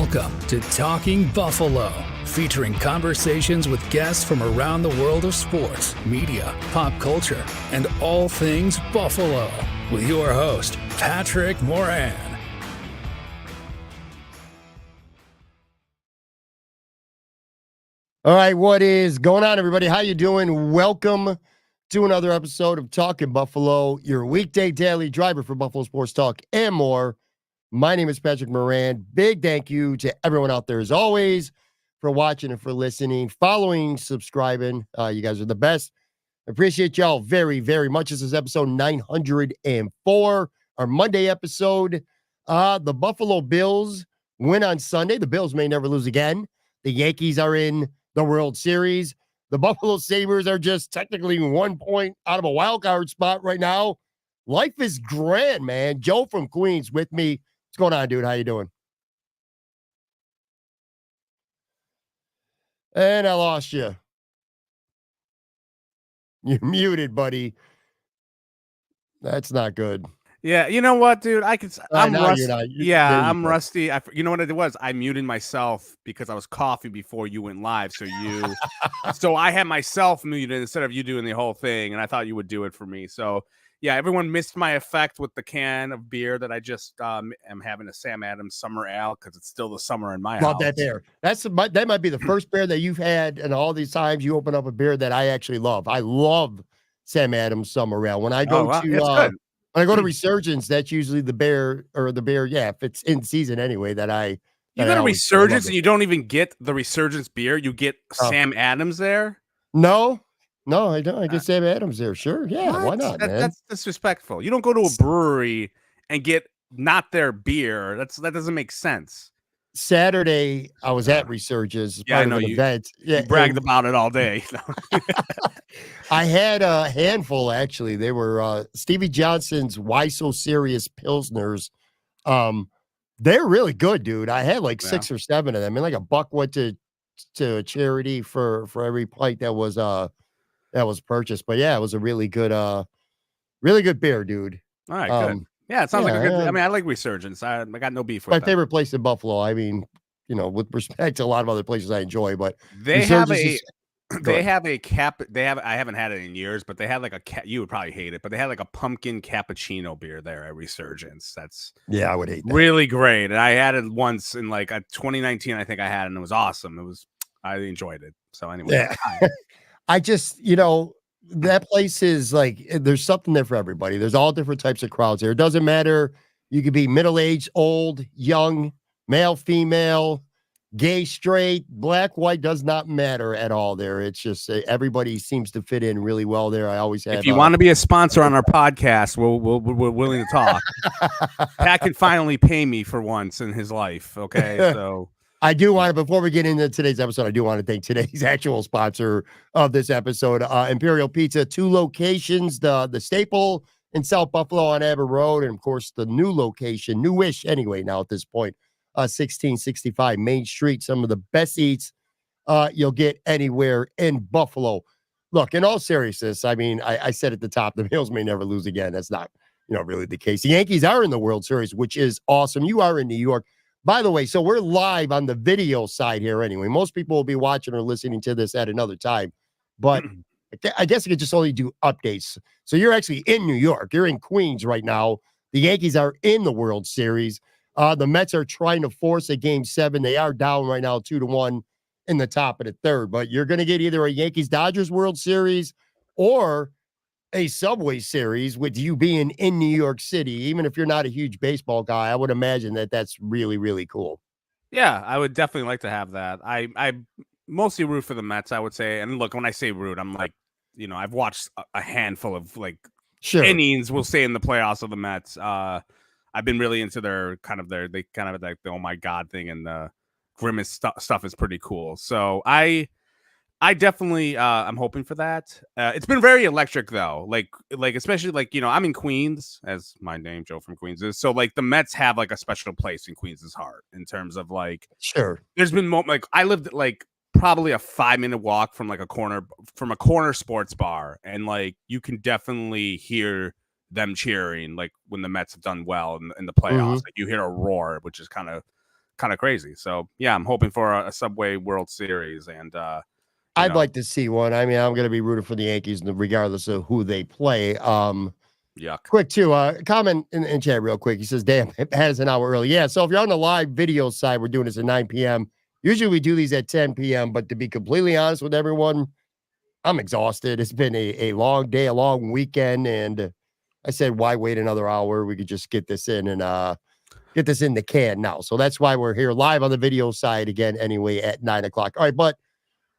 Welcome to Talking Buffalo, featuring conversations with guests from around the world of sports, media, pop culture, and all things Buffalo. With your host, Patrick Moran. All right, what is going on, everybody? How you doing? Welcome to another episode of Talking Buffalo, your weekday daily driver for Buffalo Sports Talk and more. My name is Patrick Moran. Big thank you to everyone out there, as always, for watching and for listening, following, subscribing. You guys are the best. Appreciate y'all very, very much. This is episode 904, our Monday episode. The Buffalo Bills win on Sunday. The Bills may never lose again. The Yankees are in the World Series. The Buffalo Sabres are just technically 1 point out of a wild card spot right now. Life is grand, man. Joe from Queens with me. What's going on, dude? How you doing? And I lost you. You're muted, buddy. That's not good. Yeah, you know what, dude? I'm rusty. I'm go. rusty. You know what it was? I muted myself because I was coughing before you went live. So I had myself muted instead of you doing the whole thing, and I thought you would do it for me. So yeah, everyone missed my effect with the can of beer that I just am having a Sam Adams summer ale because it's still the summer in my house. Love that beer. That might be the first beer that you've had, and all these times you open up a beer that I actually love. I love Sam Adams summer ale. When I go when I go to Resurgence, that's usually the beer. Yeah, if it's in season anyway, you go to Resurgence and you don't even get the Resurgence beer. You get Sam Adams there. No, I don't. I get Sam Adams there. Sure, yeah, why not, man? That's disrespectful. You don't go to a brewery and get not their beer. That doesn't make sense. Saturday, I was at Resurgence. Yeah, I know you. You bragged about it all day. I had a handful, actually. They were Stevie Johnson's Why So Serious Pilsners. They're really good, dude. I had like 6 or 7 of them. I mean, like a buck went to a charity for every pint that was purchased. But yeah, it was a really good beer, dude. All right, good. Yeah, it sounds like a good. I mean, I like Resurgence. I got no beef with my favorite place in Buffalo. I mean, with respect to a lot of other places I enjoy, but they have a cap. I haven't had it in years, but they had like you would probably hate it, but they had like a pumpkin cappuccino beer there at Resurgence. I would hate that. Really great. And I had it once in like 2019. I think I had it, and it was awesome. I enjoyed it. So anyway, yeah. I just that place is like, there's something there for everybody. There's all different types of crowds there. It doesn't matter. You could be middle-aged, old, young, male, female, gay, straight, black, white, does not matter at all there. It's just everybody seems to fit in really well there. I always have. If you want to be a sponsor on our podcast, we're willing to talk. Pat can finally pay me for once in his life. Okay, so. I do want to, before we get into today's episode, I do want to thank today's actual sponsor of this episode, Imperial Pizza. 2 locations, the Staple in South Buffalo on Abbott Road, and of course the new location, newish anyway now at this point, 1665 Main Street. Some of the best eats you'll get anywhere in Buffalo. Look, in all seriousness, I mean, I said at the top, the Bills may never lose again. That's not really the case. The Yankees are in the World Series, which is awesome. You are in New York. By the way, so we're live on the video side here anyway. Most people will be watching or listening to this at another time, but I guess I could just only do updates. So you're actually in New York. You're in Queens right now. The Yankees are in the World Series. The Mets are trying to force a Game 7. They are down right now 2-1 in the top of the third, but you're going to get either a Yankees-Dodgers World Series or a Subway Series with you being in New York City. Even if you're not a huge baseball guy, I would imagine that that's really, really cool. Yeah, I would definitely like to have that. I mostly root for the Mets, I would say. And look, when I say root, I'm like, I've watched a handful of innings, we'll say, in the playoffs of the Mets. I've been really into their kind of like the oh my God thing, and the grimace stuff is pretty cool. So I definitely I'm hoping for that. It's been very electric though. Like especially I'm in Queens, as my name Joe from Queens is. So like the Mets have like a special place in Queens' heart in terms of like, sure. There's been I lived like probably a 5-minute walk from a corner sports bar, and like you can definitely hear them cheering like when the Mets have done well in the playoffs. Like you hear a roar, which is kind of kind of crazy. So yeah, I'm hoping for a Subway World Series, and I'd like to see one. I mean, I'm going to be rooting for the Yankees regardless of who they play. Yuck. Quick too, comment in chat real quick. He says, damn, it has an hour early. Yeah, so if you're on the live video side, we're doing this at 9 p.m. Usually we do these at 10 p.m., but to be completely honest with everyone, I'm exhausted. It's been a long day, a long weekend, and I said, why wait another hour? We could just get this in and get this in the can now. So that's why we're here live on the video side again anyway at 9 o'clock. All right, but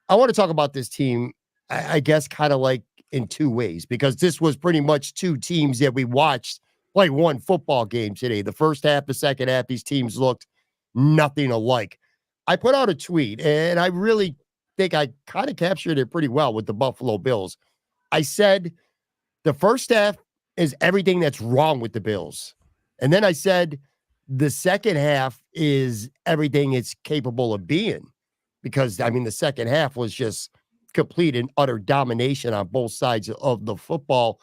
I want to talk about this team, I guess, kind of like in two ways, because this was pretty much two teams that we watched play one football game today. The first half, the second half, these teams looked nothing alike. I put out a tweet, and I really think I kind of captured it pretty well with the Buffalo Bills. I said the first half is everything that's wrong with the Bills. And then I said the second half is everything it's capable of being. Because, I mean, the second half was just complete and utter domination on both sides of the football.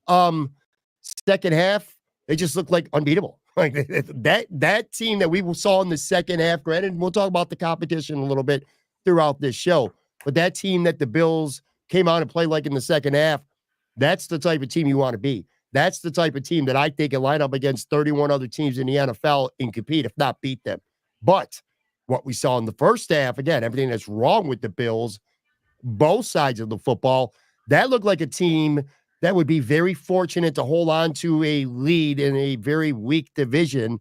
Second half, they just looked like unbeatable. Like that team that we saw in the second half, granted, we'll talk about the competition a little bit throughout this show, but that team that the Bills came out and played like in the second half, that's the type of team you want to be. That's the type of team that I think can line up against 31 other teams in the NFL and compete, if not beat them. But what we saw in the first half, again, everything that's wrong with the Bills, both sides of the football, that looked like a team that would be very fortunate to hold on to a lead in a very weak division,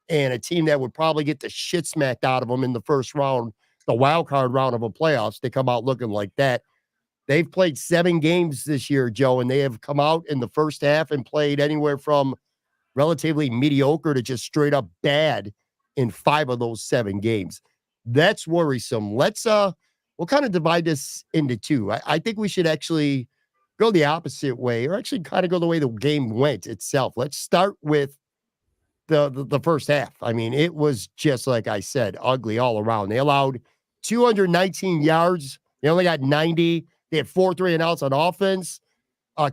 and a team that would probably get the shit smacked out of them in the first round, the wild card round of a playoffs. They come out looking like that. They've played 7 games this year, Joe, and they have come out in the first half and played anywhere from relatively mediocre to just straight up bad in 5 of those 7 games. That's worrisome. We'll kind of divide this into 2. I think we should actually go the opposite way, or actually kind of go the way the game went itself. Let's start with the first half. I mean, it was just, like I said, ugly all around. They allowed 219 yards. They only got 90. They had 4 3-and-outs on offense.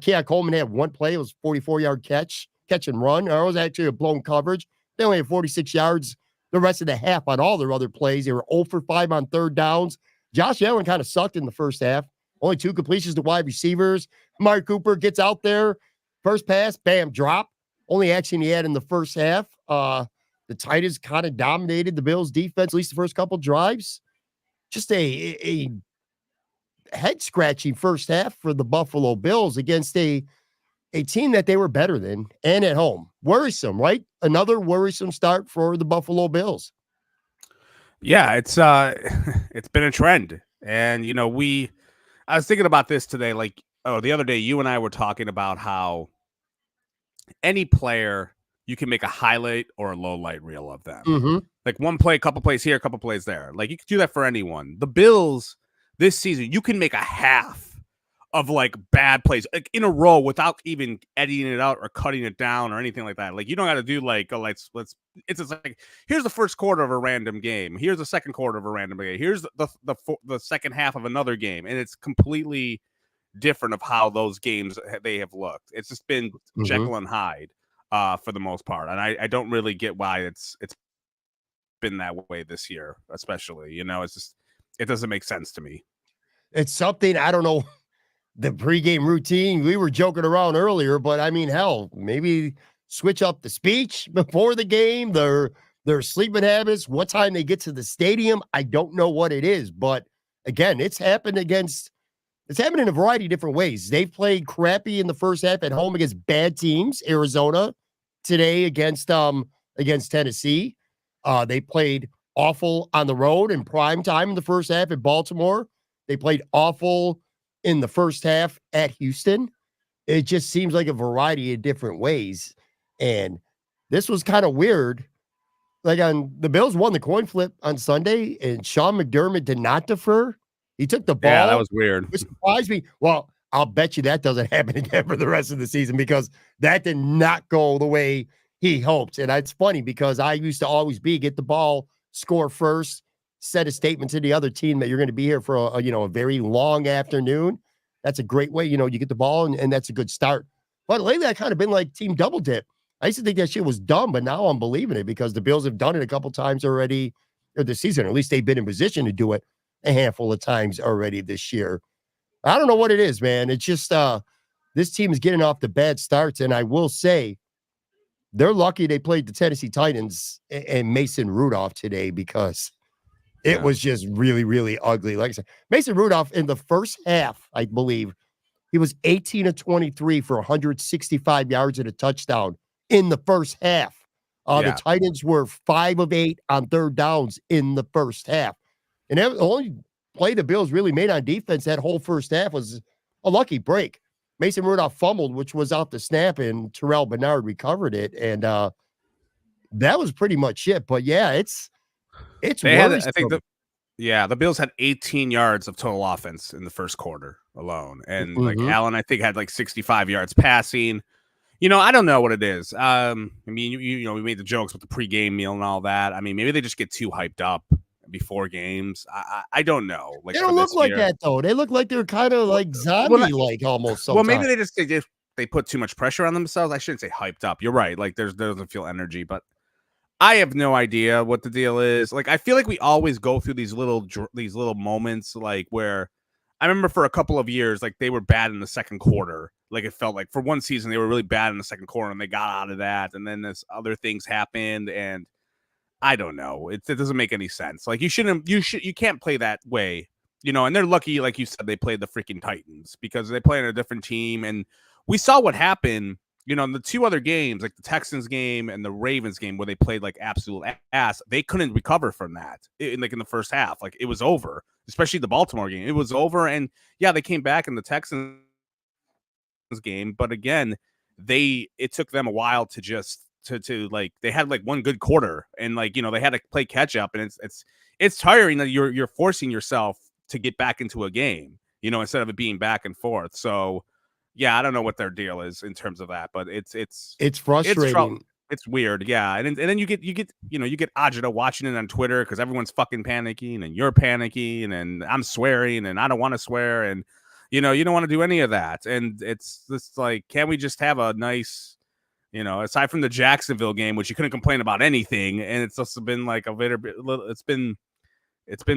Keon Coleman had 1 play. It was a 44-yard catch and run. Or it was actually a blown coverage. They only had 46 yards the rest of the half on all their other plays. They were 0 for 5 on third downs. Josh Allen kind of sucked in the first half. Only 2 completions to wide receivers. Amari Cooper gets out there. First pass, bam, drop. Only action he had in the first half. The Titans kind of dominated the Bills' defense, at least the first couple drives. Just a head-scratching first half for the Buffalo Bills against a team that they were better than, and at home. Worrisome, right? Another worrisome start for the Buffalo Bills. Yeah, it's been a trend. And, you know, I was thinking about this today, like, the other day, you and I were talking about how any player, you can make a highlight or a low light reel of them. Mm-hmm. Like one play, a couple plays here, a couple plays there. Like you could do that for anyone. The Bills this season, you can make a half of like bad plays like in a row without even editing it out or cutting it down or anything like that. Like you don't got to do like let's it's just like here's the first quarter of a random game, here's the second quarter of a random game, here's the second half of another game, and it's completely different of how those games they have looked. It's just been Jekyll and Hyde for the most part, and I don't really get why it's been that way this year, especially. You know, it's just it doesn't make sense to me. It's something I don't know. The pregame routine, we were joking around earlier, but I mean, hell, maybe switch up the speech before the game, their sleeping habits, what time they get to the stadium. I don't know what it is, but again, it's happened in a variety of different ways. They've played crappy in the first half at home against bad teams. Arizona today against Tennessee. They played awful on the road in prime time in the first half at Baltimore. They played awful in the first half at Houston. It just seems like a variety of different ways. And this was kind of weird. Like the Bills won the coin flip on Sunday, and Sean McDermott did not defer. He took the ball. Yeah, that was weird. Which surprised me. Well, I'll bet you that doesn't happen again for the rest of the season, because that did not go the way he hoped. And it's funny because I used to always get the ball, score first, set a statement to the other team that you're going to be here for a very long afternoon. That's a great way. You get the ball and that's a good start. But lately I kind of been like team double dip. I used to think that shit was dumb, but now I'm believing it because the Bills have done it a couple times already or this season. At least they've been in position to do it a handful of times already this year. I don't know what it is, man. It's just this team is getting off the bad starts, and I will say they're lucky they played the Tennessee Titans and Mason Rudolph today because it was just really, really ugly. Like I said, Mason Rudolph in the first half, I believe, he was 18 of 23 for 165 yards and a touchdown in the first half. The Titans were 5 of 8 on third downs in the first half. And the only play the Bills really made on defense that whole first half was a lucky break. Mason Rudolph fumbled, which was off the snap, and Terrell Bernard recovered it. And that was pretty much it. But yeah, it's they had, I think the Bills had 18 yards of total offense in the first quarter alone. And like Allen, I think, had like 65 yards passing. I don't know what it is. I mean, we made the jokes with the pregame meal and all that. I mean, maybe they just get too hyped up before games. I don't know. Like, they don't look like that though. They look like they're kind of like zombie-like almost. Sometimes. Well, maybe they put too much pressure on themselves. I shouldn't say hyped up. You're right. Like there doesn't feel energy, but I have no idea what the deal is. Like I feel like we always go through these little moments, like where I remember for a couple of years, like they were bad in the second quarter. Like it felt like for one season they were really bad in the second quarter, and they got out of that, and then this other things happened, and I don't know. It doesn't make any sense. Like you can't play that way, and they're lucky, like you said, they played the freaking Titans because they play on a different team. And we saw what happened, in the two other games, like the Texans game and the Ravens game where they played like absolute ass. They couldn't recover from that in the first half. Like it was over, especially the Baltimore game. It was over. And yeah, they came back in the Texans game. But again, it took them a while to just, to like they had like one good quarter, and like they had to play catch up, and it's tiring that you're forcing yourself to get back into a game, instead of it being back and forth. So yeah, I don't know what their deal is in terms of that, but it's frustrating. It's weird, yeah. And then you get Ajita watching it on Twitter because everyone's fucking panicking, and you're panicking, and I'm swearing, and I don't want to swear, and you don't want to do any of that. And it's just like, can't we just have a nice, aside from the Jacksonville game, which you couldn't complain about anything, and it's also been like it's been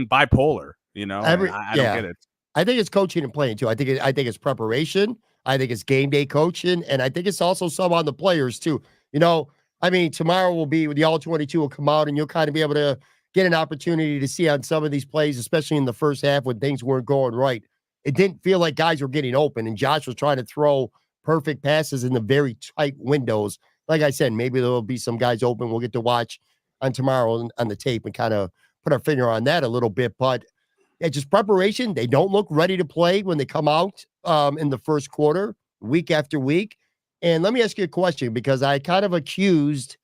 bipolar, I don't get it. I think it's coaching and playing too. I think it's preparation. I think it's game day coaching, and I think it's also some on the players too. I mean, tomorrow will be the All-22 will come out, and you'll kind of be able to get an opportunity to see on some of these plays, especially in the first half when things weren't going right. It didn't feel like guys were getting open, and Josh was trying to throw perfect passes in the very tight windows. Like I said, maybe there will be some guys open. We'll get to watch on tomorrow on the tape and kind of put our finger on that a little bit. But yeah, just preparation. They don't look ready to play when they come out in the first quarter, week after week. And let me ask you a question, because I kind of accused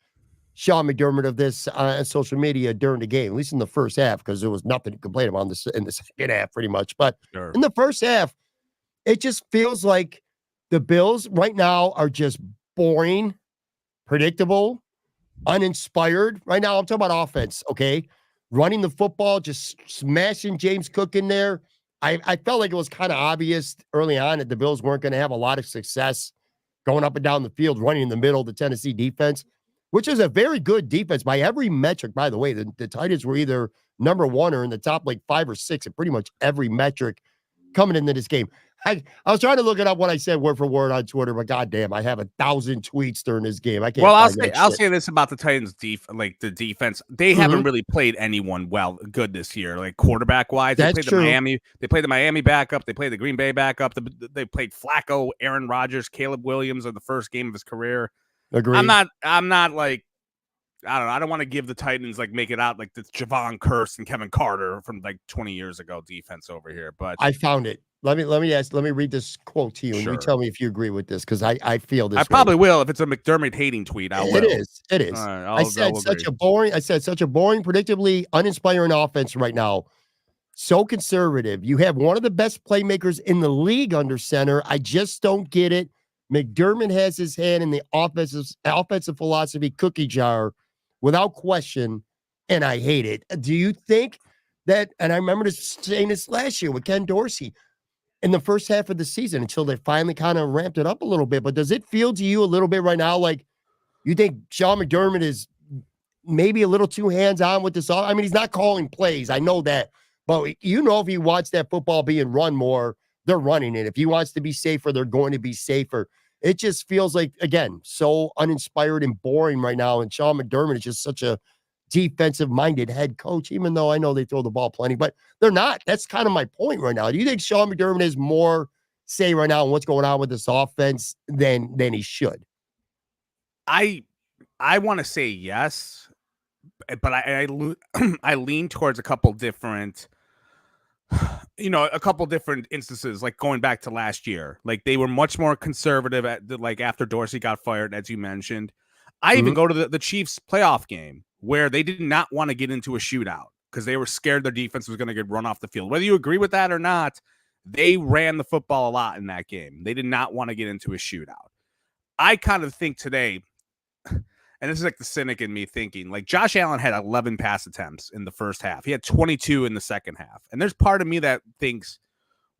Sean McDermott of this on social media during the game, at least in the first half, because there was nothing to complain about in the second half pretty much. But in the first half, it just feels like the Bills right now are just boring, predictable, uninspired. Right now, I'm talking about offense, okay? Running the football, just smashing James Cook in there. I felt like it was kind of obvious early on that the Bills weren't going to have a lot of success going up and down the field, running in the middle of the Tennessee defense, which is a very good defense by every metric, by the way. The Titans were either number one or in the top like 5 or 6 at pretty much every metric coming into this game. I was trying to look it up what I said word for word on Twitter, but goddamn, I have 1,000 tweets during this game. I can't. Well, I'll say this about the Titans' the defense. They haven't really played anyone good this year, like quarterback wise. They played Miami. They played the Miami backup. They played the Green Bay backup. They played Flacco, Aaron Rodgers, Caleb Williams in the first game of his career. Agreed. I'm not like, I don't know. I don't want to give the Titans make it out like the Javon Curse and Kevin Carter from like 20 years ago defense over here. But I found it. Let me read this quote to you, and you tell me if you agree with this, because I feel this. I probably will if it's a McDermott hating tweet. It is. I said such a boring, predictably uninspiring offense right now. So conservative. You have one of the best playmakers in the league under center. I just don't get it. McDermott has his hand in the offensive philosophy cookie jar without question, and I hate it. Do you think that, and I remember saying this last year with Ken Dorsey in the first half of the season until they finally kind of ramped it up a little bit, but does it feel to you a little bit right now like you think Sean McDermott is maybe a little too hands-on with this. I mean, he's not calling plays. I know that. But if he wants that football being run more, they're running it. If he wants to be safer, they're going to be safer. It just feels like, again, so uninspired and boring right now. And Sean McDermott is just such a defensive-minded head coach, even though I know they throw the ball plenty, but they're not. That's kind of my point right now. Do you think Sean McDermott has more say right now on what's going on with this offense than he should? I want to say yes, but I lean towards a couple different instances, like going back to last year. Like they were much more conservative after Dorsey got fired, as you mentioned. I even go to the Chiefs playoff game where they did not want to get into a shootout because they were scared their defense was going to get run off the field. Whether you agree with that or not, they ran the football a lot in that game. They did not want to get into a shootout. I kind of think today, and this is like the cynic in me thinking, like Josh Allen had 11 pass attempts in the first half. He had 22 in the second half. And there's part of me that thinks,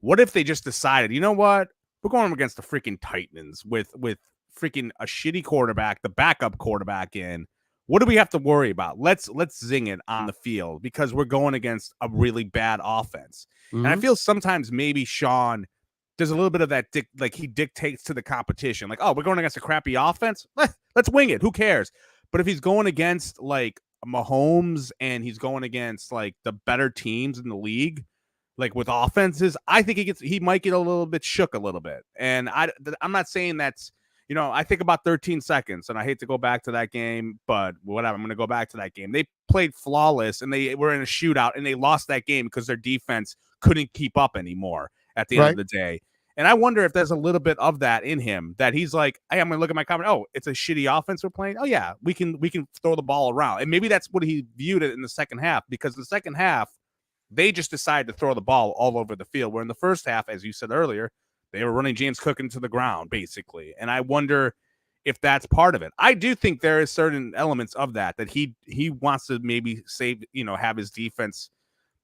what if they just decided, you know what? We're going against the freaking Titans with freaking a shitty quarterback, the backup quarterback in. What do we have to worry about? Let's zing it on the field because we're going against a really bad offense. And I feel sometimes maybe Sean does a little bit of that, he dictates to the competition. Like, oh, we're going against a crappy offense? Let's wing it. Who cares? But if he's going against, like, Mahomes and he's going against, like, the better teams in the league, like, with offenses, I think he might get a little bit shook a little bit. And I'm not saying that's, I think about 13 seconds, and I hate to go back to that game, but whatever, I'm going to go back to that game. They played flawless, and they were in a shootout, and they lost that game because their defense couldn't keep up anymore at the end of the day. And I wonder if there's a little bit of that in him, that he's like, hey, I'm going to look at my comment. Oh, it's a shitty offense we're playing. Oh, yeah, we can throw the ball around. And maybe that's what he viewed it in the second half, because the second half, they just decided to throw the ball all over the field, where in the first half, as you said earlier, they were running James Cook into the ground, basically. And I wonder if that's part of it. I do think there is certain elements of that he wants to maybe have his defense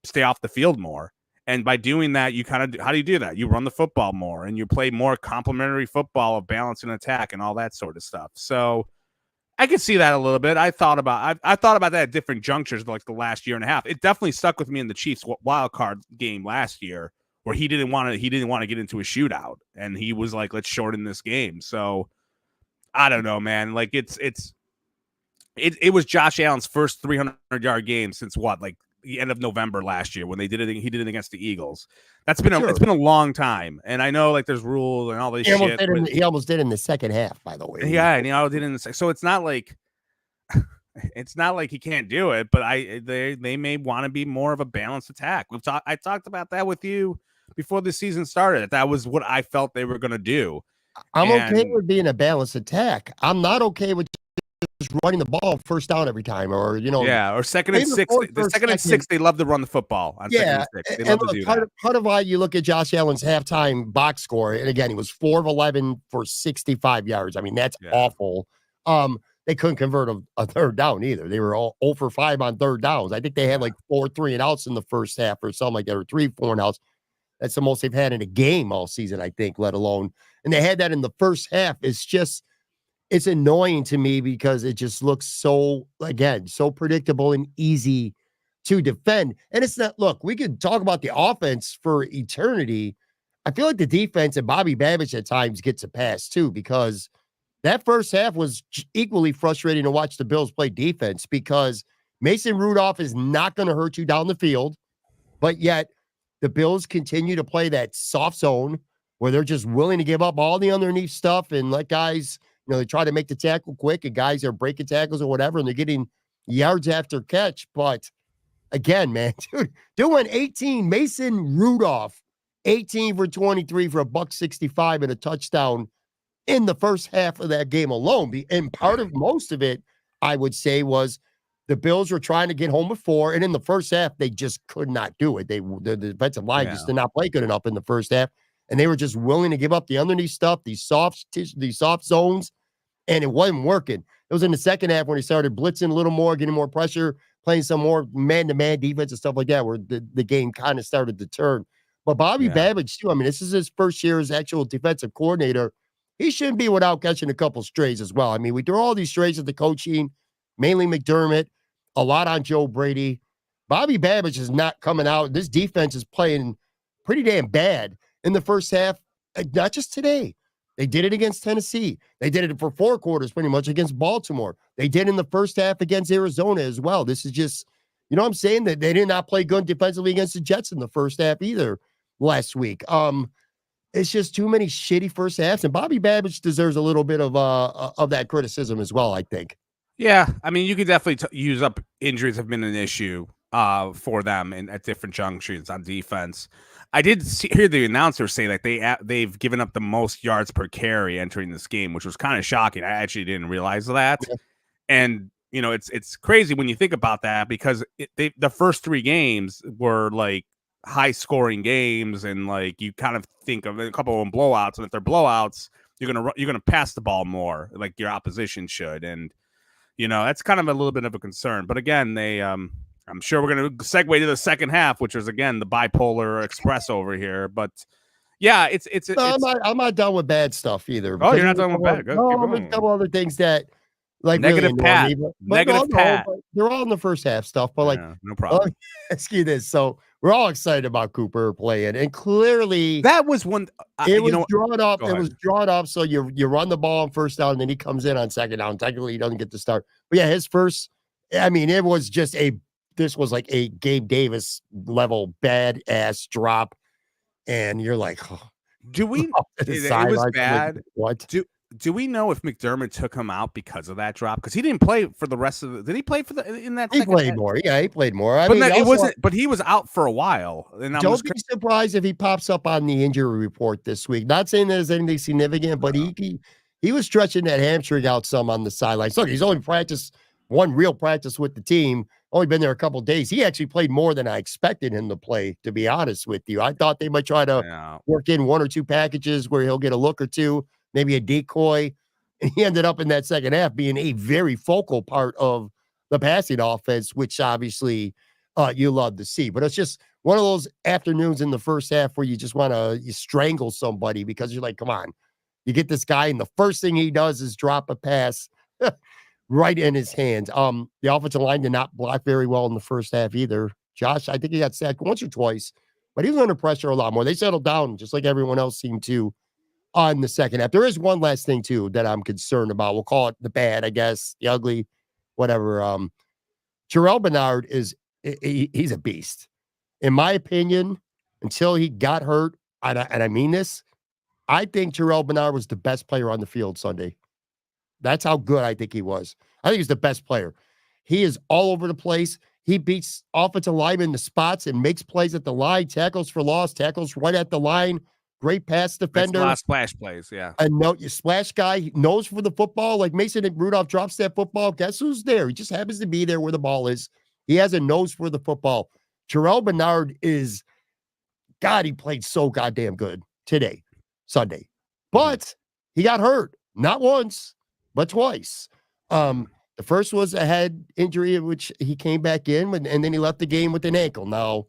stay off the field more. And by doing that, you how do you do that? You run the football more and you play more complementary football of balance and attack and all that sort of stuff. So I could see that a little bit. I thought about that at different junctures, like the last year and a half. It definitely stuck with me in the Chiefs wild card game last year, where he didn't want to get into a shootout, and he was like, let's shorten this game. So I don't know, man. Like it was Josh Allen's first 300-yard game since like the end of November last year when he did it against the Eagles. It's been a long time, and I know like there's rules and all this shit. He almost did in the second half, by the way. Yeah, and he did in the second. So it's not like he can't do it, but they may want to be more of a balanced attack. I talked about that with you before the season started. That was what I felt they were going to do. I'm okay with being a balanced attack. I'm not okay with just running the ball first down every time, or or second and six. The second and six, they love to run the football on second and six. They love to do that. Part of why you look at Josh Allen's halftime box score, and again, he was 4 of 11 for 65 yards. I mean, that's awful. They couldn't convert a third down either. They were all 0 for 5 on third downs. I think they had like 4 3-and-outs in the first half or something like that, or 3 4-and-outs. That's the most they've had in a game all season, I think, let alone. And they had that in the first half. It's annoying to me because it just looks so predictable and easy to defend. And it's not, look, we could talk about the offense for eternity. I feel like the defense and Bobby Babbitt at times gets a pass too, because that first half was equally frustrating to watch the Bills play defense, because Mason Rudolph is not going to hurt you down the field, but yet the Bills continue to play that soft zone where they're just willing to give up all the underneath stuff and let guys, they try to make the tackle quick, and guys are breaking tackles or whatever, and they're getting yards after catch. But again, man, dude, doing 18, Mason Rudolph, 18 for 23 for $165 and a touchdown in the first half of that game alone. And part of most of it, I would say, was the Bills were trying to get home with 4, and in the first half, they just could not do it. The defensive line just did not play good enough in the first half, and they were just willing to give up the underneath stuff, these soft zones, and it wasn't working. It was in the second half when they started blitzing a little more, getting more pressure, playing some more man-to-man defense and stuff like that, where the game kind of started to turn. But Bobby Babbitt, too, I mean, this is his first year as actual defensive coordinator. He shouldn't be without catching a couple strays as well. I mean, we throw all these strays at the coaching. mainly McDermott, a lot on Joe Brady. Bobby Babbage is not coming out. This defense is playing pretty damn bad in the first half, not just today. They did it against Tennessee. They did it for 4 quarters pretty much against Baltimore. They did in the first half against Arizona as well. This is just, you know what I'm saying? That they did not play good defensively against the Jets in the first half either last week. It's just too many shitty first halves, and Bobby Babbage deserves a little bit of that criticism as well, I think. Yeah, I mean, you could definitely use up injuries have been an issue for them at different junctures on defense. I did hear the announcer say that they've given up the most yards per carry entering this game, which was kind of shocking. I actually didn't realize that. Yeah. And you know, it's crazy when you think about that because the first 3 games were like high scoring games, and like you kind of think of a couple of them blowouts, and if they're blowouts, you're gonna pass the ball more, like your opposition should, and you know that's kind of a little bit of a concern. But again, they I'm sure we're going to segue to the second half, which is again the bipolar express over here. But yeah, I'm not done with bad stuff either. Oh, you're not done with bad. No, I'm a couple other things that like negative really Pat. Negative Pat. They're all in the first half stuff, but yeah, no problem. Ask you this, so we're all excited about Cooper playing, and clearly that was one. It was drawn up. It was drawn up. So you run the ball on first down, and then he comes in on second down. Technically, he doesn't get to start. But yeah, his first. I mean, it was just this was like a Gabe Davis level bad ass drop, and you're like, oh, do we? It was bad. Like, what? Do we know if McDermott took him out because of that drop? Because he didn't play for the rest of the. Did he play for in that? He played more. Yeah, he played more. I mean, it wasn't. But he was out for a while. And don't be surprised if he pops up on the injury report this week. Not saying there's anything significant, but he was stretching that hamstring out some on the sidelines. Look, he's only practiced one real practice with the team. Only been there a couple of days. He actually played more than I expected him to play, to be honest with you. I thought they might try to work in 1 or 2 packages where he'll get a look or two, maybe a decoy. And he ended up in that second half being a very focal part of the passing offense, which obviously you love to see. But it's just one of those afternoons in the first half where you just want to strangle somebody because you're like, come on. You get this guy, and the first thing he does is drop a pass right in his hands. The offensive line did not block very well in the first half either. Josh, I think he got sacked once or twice, but he was under pressure a lot more. They settled down just like everyone else seemed to on the second half. There is one last thing too that I'm concerned about. We'll call it the bad, I guess, the ugly, whatever. Terrell Bernard he's a beast. In my opinion, until he got hurt, and I mean this, I think Terrell Bernard was the best player on the field Sunday. That's how good I think he was. I think he's the best player. He is all over the place. He beats offensive linemen in the spots and makes plays at the line, tackles for loss, tackles right at the line. Great pass defender. A lot of splash plays, yeah. A splash guy. He knows for the football. Like Mason Rudolph drops that football. Guess who's there? He just happens to be there where the ball is. He has a nose for the football. Terrell Bernard is, God, he played so goddamn good today, Sunday. But he got hurt. Not once, but twice. The first was a head injury in which he came back in, and then he left the game with an ankle. Now,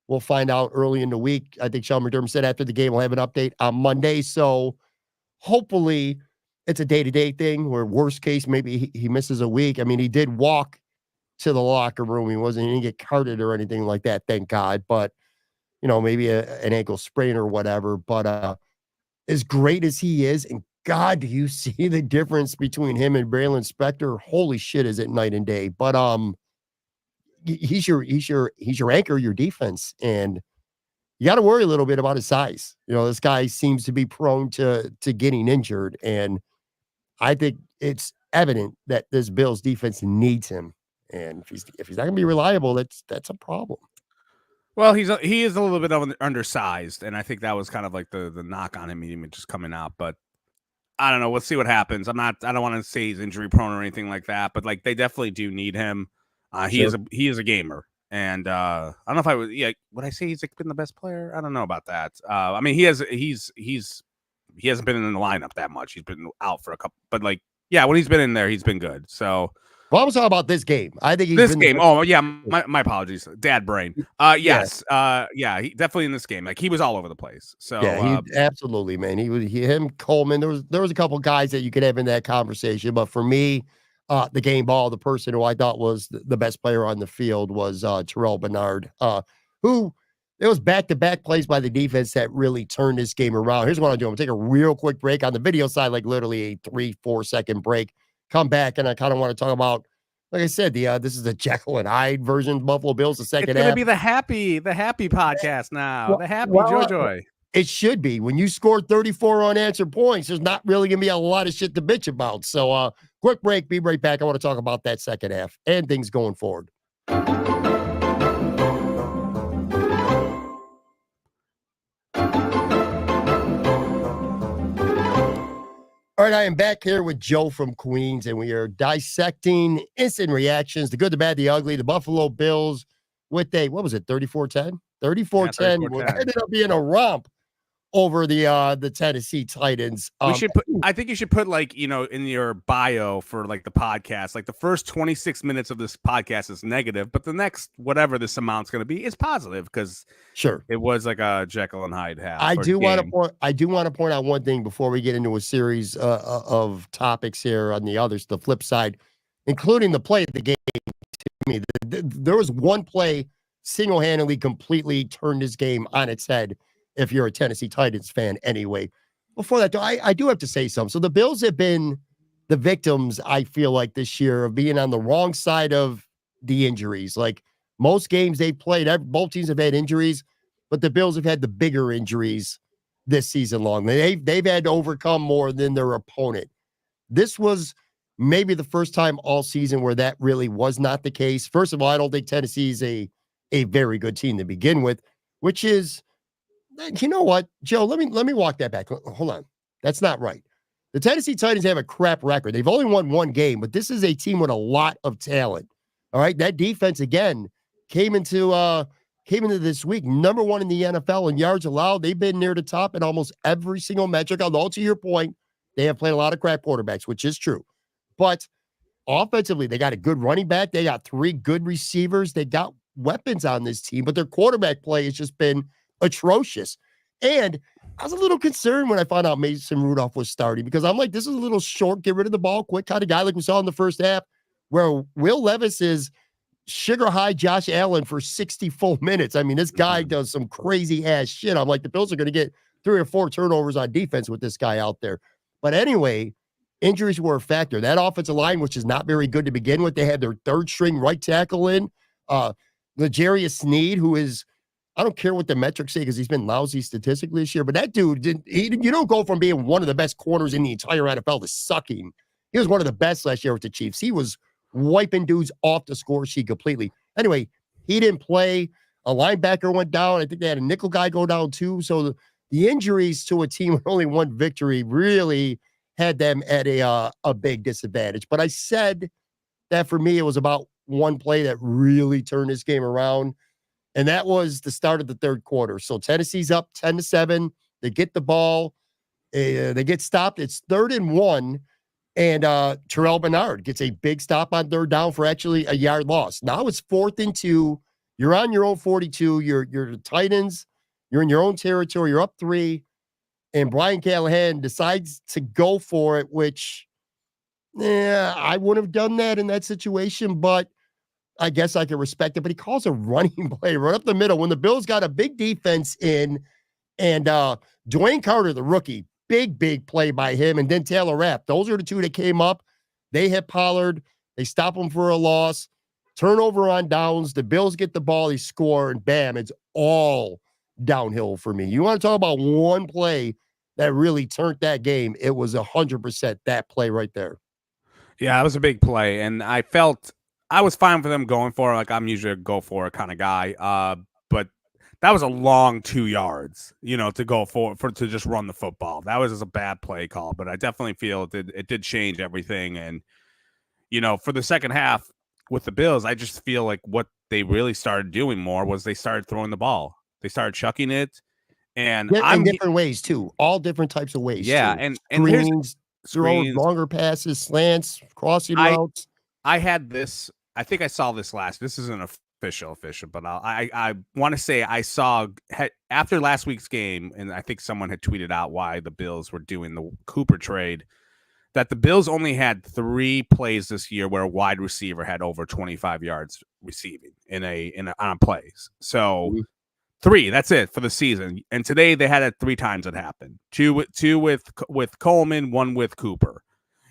we'll find out early in the week. I think Sean McDermott said after the game we'll have an update on Monday. So hopefully it's a day-to-day thing where worst case, maybe he misses a week. I mean, he did walk to the locker room. He didn't get carted or anything like that, thank God. But, you know, maybe an ankle sprain or whatever. But as great as he is, and God, do you see the difference between him and Braylon Spector? Holy shit, is it night and day. But he's your anchor, your defense, and you got to worry a little bit about his size. You know, this guy seems to be prone to getting injured, and I think it's evident that this Bills defense needs him. And if he's not going to be reliable, that's a problem. Well, he is a little bit undersized, and I think that was kind of like the knock on him even just coming out. But I don't know. We'll see what happens. I don't want to say he's injury prone or anything like that, but like they definitely do need him. He is a gamer, and I don't know if I would. Yeah, would I say he's been the best player? I don't know about that. I mean, he hasn't been in the lineup that much. He's been out for a couple, but like, yeah, when he's been in there, he's been good. So, well, I was talking about this game. I think this game. Oh yeah, my apologies, dad brain. Yes, he definitely in this game. Like he was all over the place. So yeah, absolutely, man. Him, Coleman. There was a couple guys that you could have in that conversation, but for me, the game ball. The person who I thought was the best player on the field was Terrell Bernard, who it was back-to-back plays by the defense that really turned this game around. Here's what I'll do. I'm going to take a real quick break on the video side, like literally a 3-4 second break. Come back, and I kind of want to talk about, like I said, this is the Jekyll and Hyde version of Buffalo Bills, the second half. It's going to be the happy podcast now. The happy joy. It should be. When you score 34 unanswered points, there's not really going to be a lot of shit to bitch about. So, quick break. Be right back. I want to talk about that second half and things going forward. All right, I am back here with Joe from Queens, and we are dissecting instant reactions, the good, the bad, the ugly, the Buffalo Bills with a, what was it, 34-10? 34-10 ended up being a romp over the Tennessee Titans. I think you should put, like, in your bio for like the podcast, like the first 26 minutes of this podcast is negative, but the next whatever this amount's going to be is positive, because sure, it was like a Jekyll and Hyde half. I do want to point out one thing before we get into a series of topics here on the flip side, including the play of the game. To me, there was one play single-handedly completely turned this game on its head, if you're a Tennessee Titans fan anyway. Before that, though, I do have to say something. So the Bills have been the victims, I feel like, this year of being on the wrong side of the injuries. Like, most games they played, both teams have had injuries, but the Bills have had the bigger injuries this season long. They've had to overcome more than their opponent. This was maybe the first time all season where that really was not the case. First of all, I don't think Tennessee's a very good team to begin with, which is, you know what, Joe, let me walk that back. Hold on. That's not right. The Tennessee Titans have a crap record. They've only won one game, but this is a team with a lot of talent. All right. That defense, again, came into this week number 1 in the NFL in yards allowed. They've been near the top in almost every single metric. Although, to your point, they have played a lot of crap quarterbacks, which is true. But offensively, they got a good running back. They got 3 good receivers. They got weapons on this team, but their quarterback play has just been atrocious. And I was a little concerned when I found out Mason Rudolph was starting, because I'm like, this is a little short, get rid of the ball quick kind of guy, like we saw in the first half, where Will Levis is sugar high Josh Allen for 60 full minutes. I mean, this guy does some crazy ass shit. I'm like, the Bills are going to get 3 or 4 turnovers on defense with this guy out there. But anyway, injuries were a factor. That offensive line, which is not very good to begin with, they had their 3rd string right tackle in, L'Jarius Sneed, who is, I don't care what the metrics say, because he's been lousy statistically this year, but that dude, you don't go from being one of the best corners in the entire NFL to sucking. He was one of the best last year with the Chiefs. He was wiping dudes off the score sheet completely. Anyway, he didn't play. A linebacker went down. I think they had a nickel guy go down too. So the injuries to a team with only one victory really had them at a big disadvantage. But I said that for me, it was about one play that really turned this game around. And that was the start of the 3rd quarter. So Tennessee's up 10-7. They get the ball. They get stopped. It's 3rd and 1. And Terrell Bernard gets a big stop on 3rd down for actually a yard loss. Now it's 4th and 2. You're on your own 42. You're the Titans. You're in your own territory. You're up 3. And Brian Callahan decides to go for it, which, I wouldn't have done that in that situation, but I guess I can respect it. But he calls a running play right up the middle when the Bills got a big defense in, and Dwayne Carter, the rookie, big play by him, and then Taylor Rapp. Those are the 2 that came up. They hit Pollard. They stop him for a loss. Turnover on downs. The Bills get the ball. They score, and bam, it's all downhill for me. You want to talk about one play that really turned that game? It was 100% that play right there. Yeah, it was a big play, and I felt I was fine for them going for it. Like, I'm usually a go for it kind of guy. But that was a long 2 yards, to go for to just run the football. That was just a bad play call, but I definitely feel it did change everything. And, for the second half with the Bills, I just feel like what they really started doing more was they started throwing the ball. They started chucking it. And in different ways too, all different types of ways. Yeah. Too. And screens, longer passes, slants, crossing routes. I had this. I think I saw this last. This isn't official, but I want to say I saw after last week's game, and I think someone had tweeted out why the Bills were doing the Cooper trade, that the Bills only had 3 plays this year where a wide receiver had over 25 yards receiving on plays. So 3, that's it for the season. And today they had it 3 times it happened. 2 with Coleman, 1 with Cooper.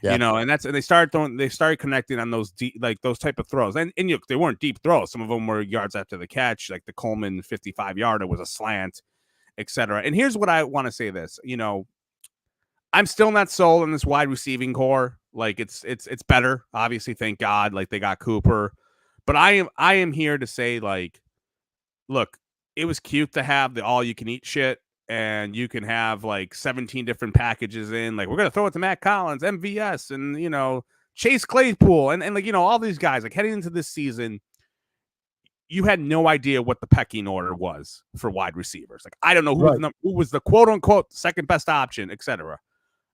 Yeah. And they started connecting on those deep, like those type of throws. And they weren't deep throws. Some of them were yards after the catch, like the Coleman 55-yarder was a slant, etc. And here's what I want to say this, I'm still not sold on this wide receiving core. Like it's better, obviously, thank God. Like they got Cooper. But I am here to say, like, look, it was cute to have the all you can eat shit. And you can have like 17 different packages in. Like, we're going to throw it to Matt Collins, MVS, and, Chase Claypool. And like, all these guys, like heading into this season, you had no idea what the pecking order was for wide receivers. Like, I don't know who was the quote unquote second best option, etc.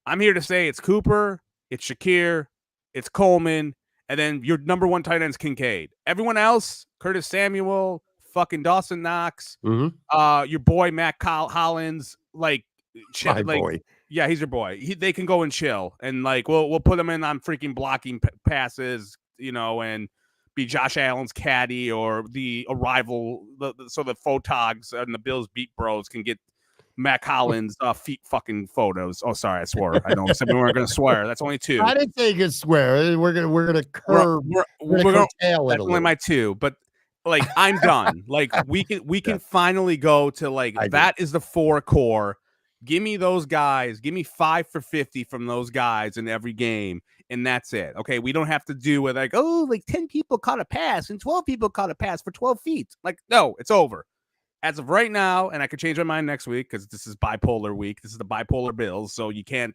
I'm here to say it's Cooper, it's Shakir, it's Coleman, and then your number 1 tight end is Kincaid. Everyone else, Curtis Samuel, fucking Dawson Knox, your boy Matt Hollins, like, my boy. Yeah, he's your boy. They can go and chill, and like we'll put them in on freaking blocking passes, and be Josh Allen's caddy or the arrival, so the photogs and the Bills beat bros can get Matt Collins feet fucking photos. Oh, sorry, I swore. I know I said we weren't going to swear. That's only 2. I didn't say you could swear. We're gonna curve. We're gonna curtail it. That's only my 2, but. Like, I'm done. Like, we can finally go to like that is the 4 core. Give me those guys. Give me 5 for 50 from those guys in every game, and that's it. Okay, we don't have to do with like 10 people caught a pass and 12 people caught a pass for 12 feet. Like, no, it's over as of right now. And I could change my mind next week because this is bipolar week. This is the bipolar Bills, so you can't.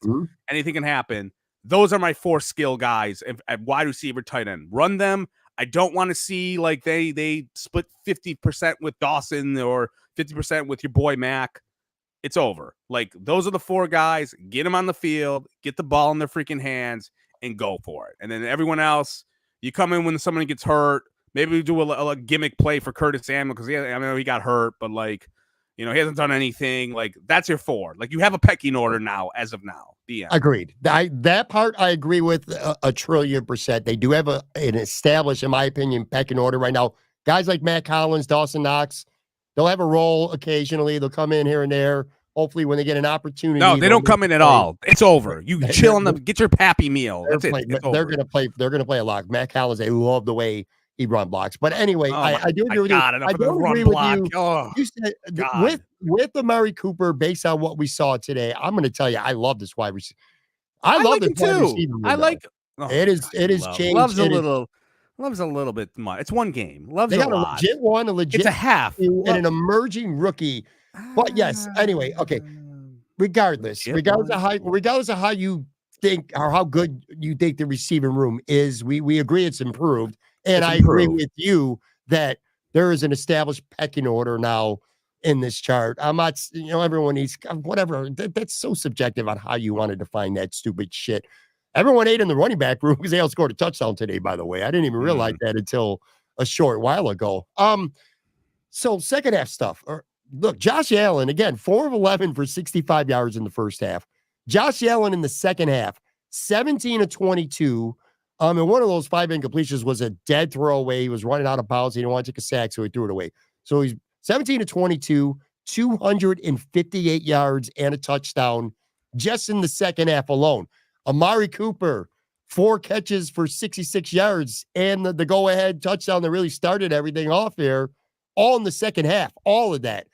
Anything can happen. Those are my 4 skill guys at wide receiver, tight end. Run them. I don't want to see like they split 50% with Dawson or 50% with your boy Mac. It's over. Like, those are the 4 guys. Get them on the field, get the ball in their freaking hands, and go for it. And then everyone else, you come in when somebody gets hurt. Maybe we do a gimmick play for Curtis Samuel because I know he got hurt, but like, he hasn't done anything. Like, that's your 4. Like, you have a pecking order now, as of now. The end. Agreed. That part I agree with a trillion percent. They do have an established, in my opinion, pecking order right now. Guys like Matt Collins, Dawson Knox, they'll have a role occasionally. They'll come in here and there. Hopefully, when they get an opportunity. No, they don't come in at all. It's over. You chill on get your pappy meal. That's it. They're gonna play. They're gonna play a lot. Matt Collins, they love the way he run blocks. But anyway, I do agree with you. I do agree with you. You said with Amari Cooper, based on what we saw today, I'm going to tell you, I love this wide receiver. I love this wide receiver. I like it is changed. Love's a little bit much. It's 1 game. Love's they got a legit one, a legit. It's a half, and an emerging rookie. But yes, anyway, okay. Regardless of how you think or how good you think the receiving room is, we agree it's improved. And I agree with you that there is an established pecking order now in this chart. I'm not, everyone needs whatever. That's so subjective on how you want to define that stupid shit. Everyone ate in the running back room because they all scored a touchdown today, by the way. I didn't even realize that until a short while ago. So second half stuff. Look, Josh Allen, again, 4 of 11 for 65 yards in the first half. Josh Allen in the second half, 17 of 22. And one of those 5 incompletions was a dead throwaway. He was running out of bounds. He didn't want to take a sack, so he threw it away. So he's 17 to 22, 258 yards and a touchdown just in the second half alone. Amari Cooper, 4 catches for 66 yards and the go-ahead touchdown that really started everything off there, all in the second half, all of that.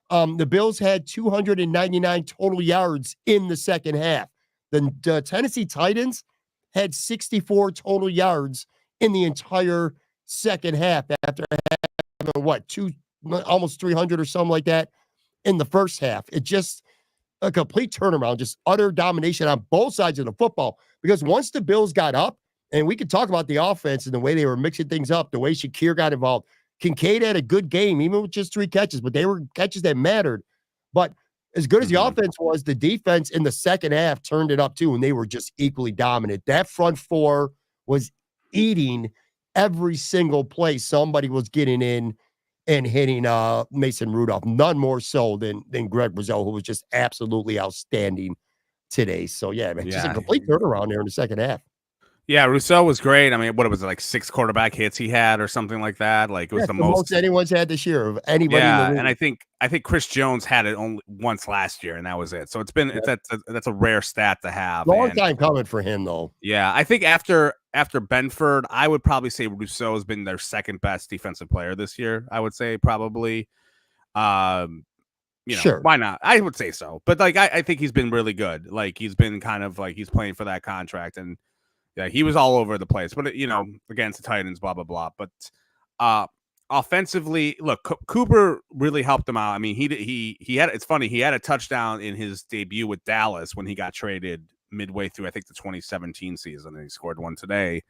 The Bills had 299 total yards in the second half. The Tennessee Titans had 64 total yards in the entire second half after having, almost 300 or something like that in the first half. It just a complete turnaround, just utter domination on both sides of the football. Because once the Bills got up, and we could talk about the offense and the way they were mixing things up, the way Shakir got involved. Kincaid had a good game, even with just 3 catches, but they were catches that mattered. But as good as the offense was, the defense in the second half turned it up too, and they were just equally dominant. That front 4 was eating every single play. Somebody was getting in and hitting Mason Rudolph. None more so than Greg Brazil, who was just absolutely outstanding today. So yeah, man, just a complete turnaround there in the second half. Yeah, Rousseau was great. I mean, what was it, like 6 quarterback hits he had or something like that? Like it was the most anyone's had this year of anybody in the league. And I think Chris Jones had it only once last year, and that was it. So that's a rare stat to have. Long time coming for him, though. Yeah, I think after Benford, I would probably say Rousseau has been their second best defensive player this year. I would say probably. Sure. Why not? I would say so. But like I think he's been really good. Like he's been kind of like he's playing for that contract, and yeah, he was all over the place. But against the Titans, blah blah blah. But offensively, look, Cooper really helped him out. I mean, he had, it's funny, he had a touchdown in his debut with Dallas when he got traded midway through, I think, the 2017 season, and he scored one today.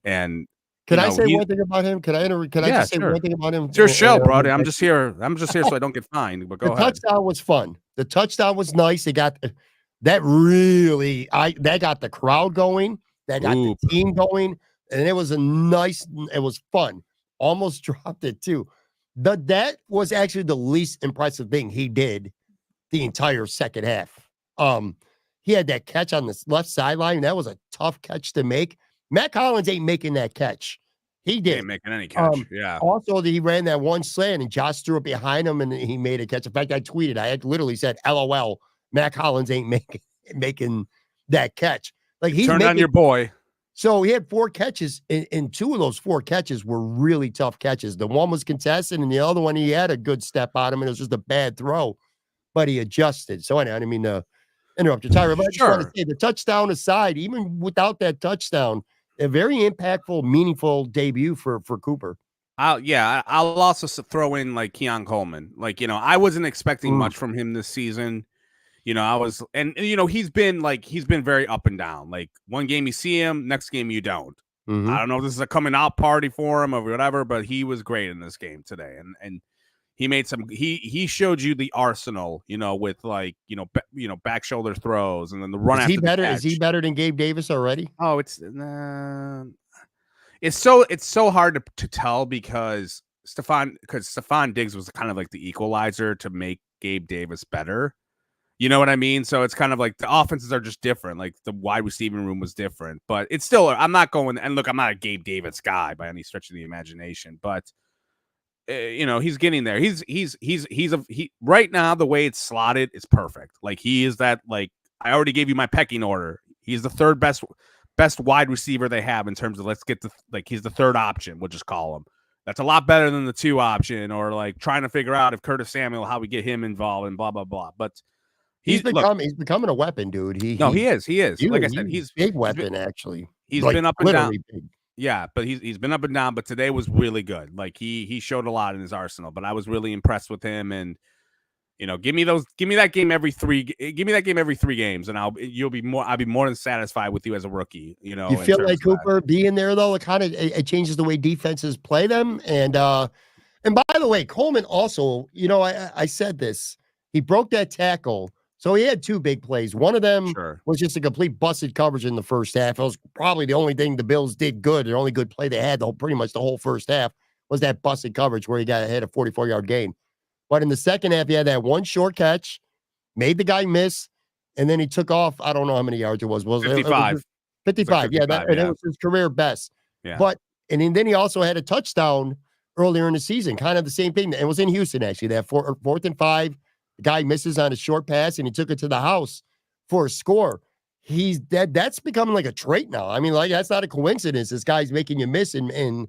And can I say one thing about him? Can I just say one thing about him? It's your show, bro. I'm just here so I don't get fined. But go ahead. The touchdown was fun. The touchdown was nice. It got that really that got the crowd going. That got the team going, and it was it was fun. Almost dropped it too. That was actually the least impressive thing he did the entire second half. He had that catch on the left sideline. That was a tough catch to make. Matt Collins ain't making that catch. He did. Ain't making any catch. Also, he ran that one slant, and Josh threw it behind him, and he made a catch. In fact, I tweeted. I had literally said, "LOL, Matt Collins ain't making that catch." Like he's turned on your boy. So he had 4 catches, and 2 of those 4 catches were really tough catches. The one was contested, and the other one, he had a good step on him, and it was just a bad throw, but he adjusted. So anyway, I didn't mean to interrupt you, Tyra, but I just want to say, the touchdown aside, even without that touchdown, a very impactful, meaningful debut for Cooper. I'll also throw in like Keon Coleman. Like, I wasn't expecting much from him this season. He's been very up and down. Like one game you see him, next game you don't. I don't know if this is a coming out party for him or whatever, but he was great in this game today. And he made he showed you the arsenal, with back shoulder throws and then the run. Is he better than Gabe Davis already? Oh, it's so hard to tell because Stephon Diggs was kind of like the equalizer to make Gabe Davis better. You know what I mean? So it's kind of like the offenses are just different. Like the wide receiving room was different, but it's still, I'm not going, and look, I'm not a Gabe Davis guy by any stretch of the imagination, but he's getting there. He right now, the way it's slotted is perfect. Like he is that, like I already gave you my pecking order. He's the third best wide receiver they have in terms of he's the third option. We'll just call him. That's a lot better than the 2 option or like trying to figure out if Curtis Samuel, how we get him involved and blah, blah, blah. But he's becoming a weapon, dude. He is. Like I said, he's big weapon, actually. He's been up and down. Big. Yeah, but he's been up and down, but today was really good. Like he showed a lot in his arsenal, but I was really impressed with him. And give me that game every 3 games, and I'll be more than satisfied with you as a rookie. You feel like Cooper being there though, it changes the way defenses play them. And by the way, Coleman also, I said this, he broke that tackle. So he had 2 big plays. One of them was just a complete busted coverage in the first half. It was probably the only thing the Bills did good. The only good play they had pretty much the whole first half was that busted coverage where he got ahead a 44-yard gain. But in the second half, he had that one short catch, made the guy miss, and then he took off. I don't know how many yards it was. 55. 55. Yeah, it was his career best. Yeah. But and then he also had a touchdown earlier in the season, kind of the same thing. It was in Houston, actually. That 4th and 5. The guy misses on a short pass, and he took it to the house for a score. He's dead. That's becoming like a trait now. I mean, like that's not a coincidence. This guy's making you miss and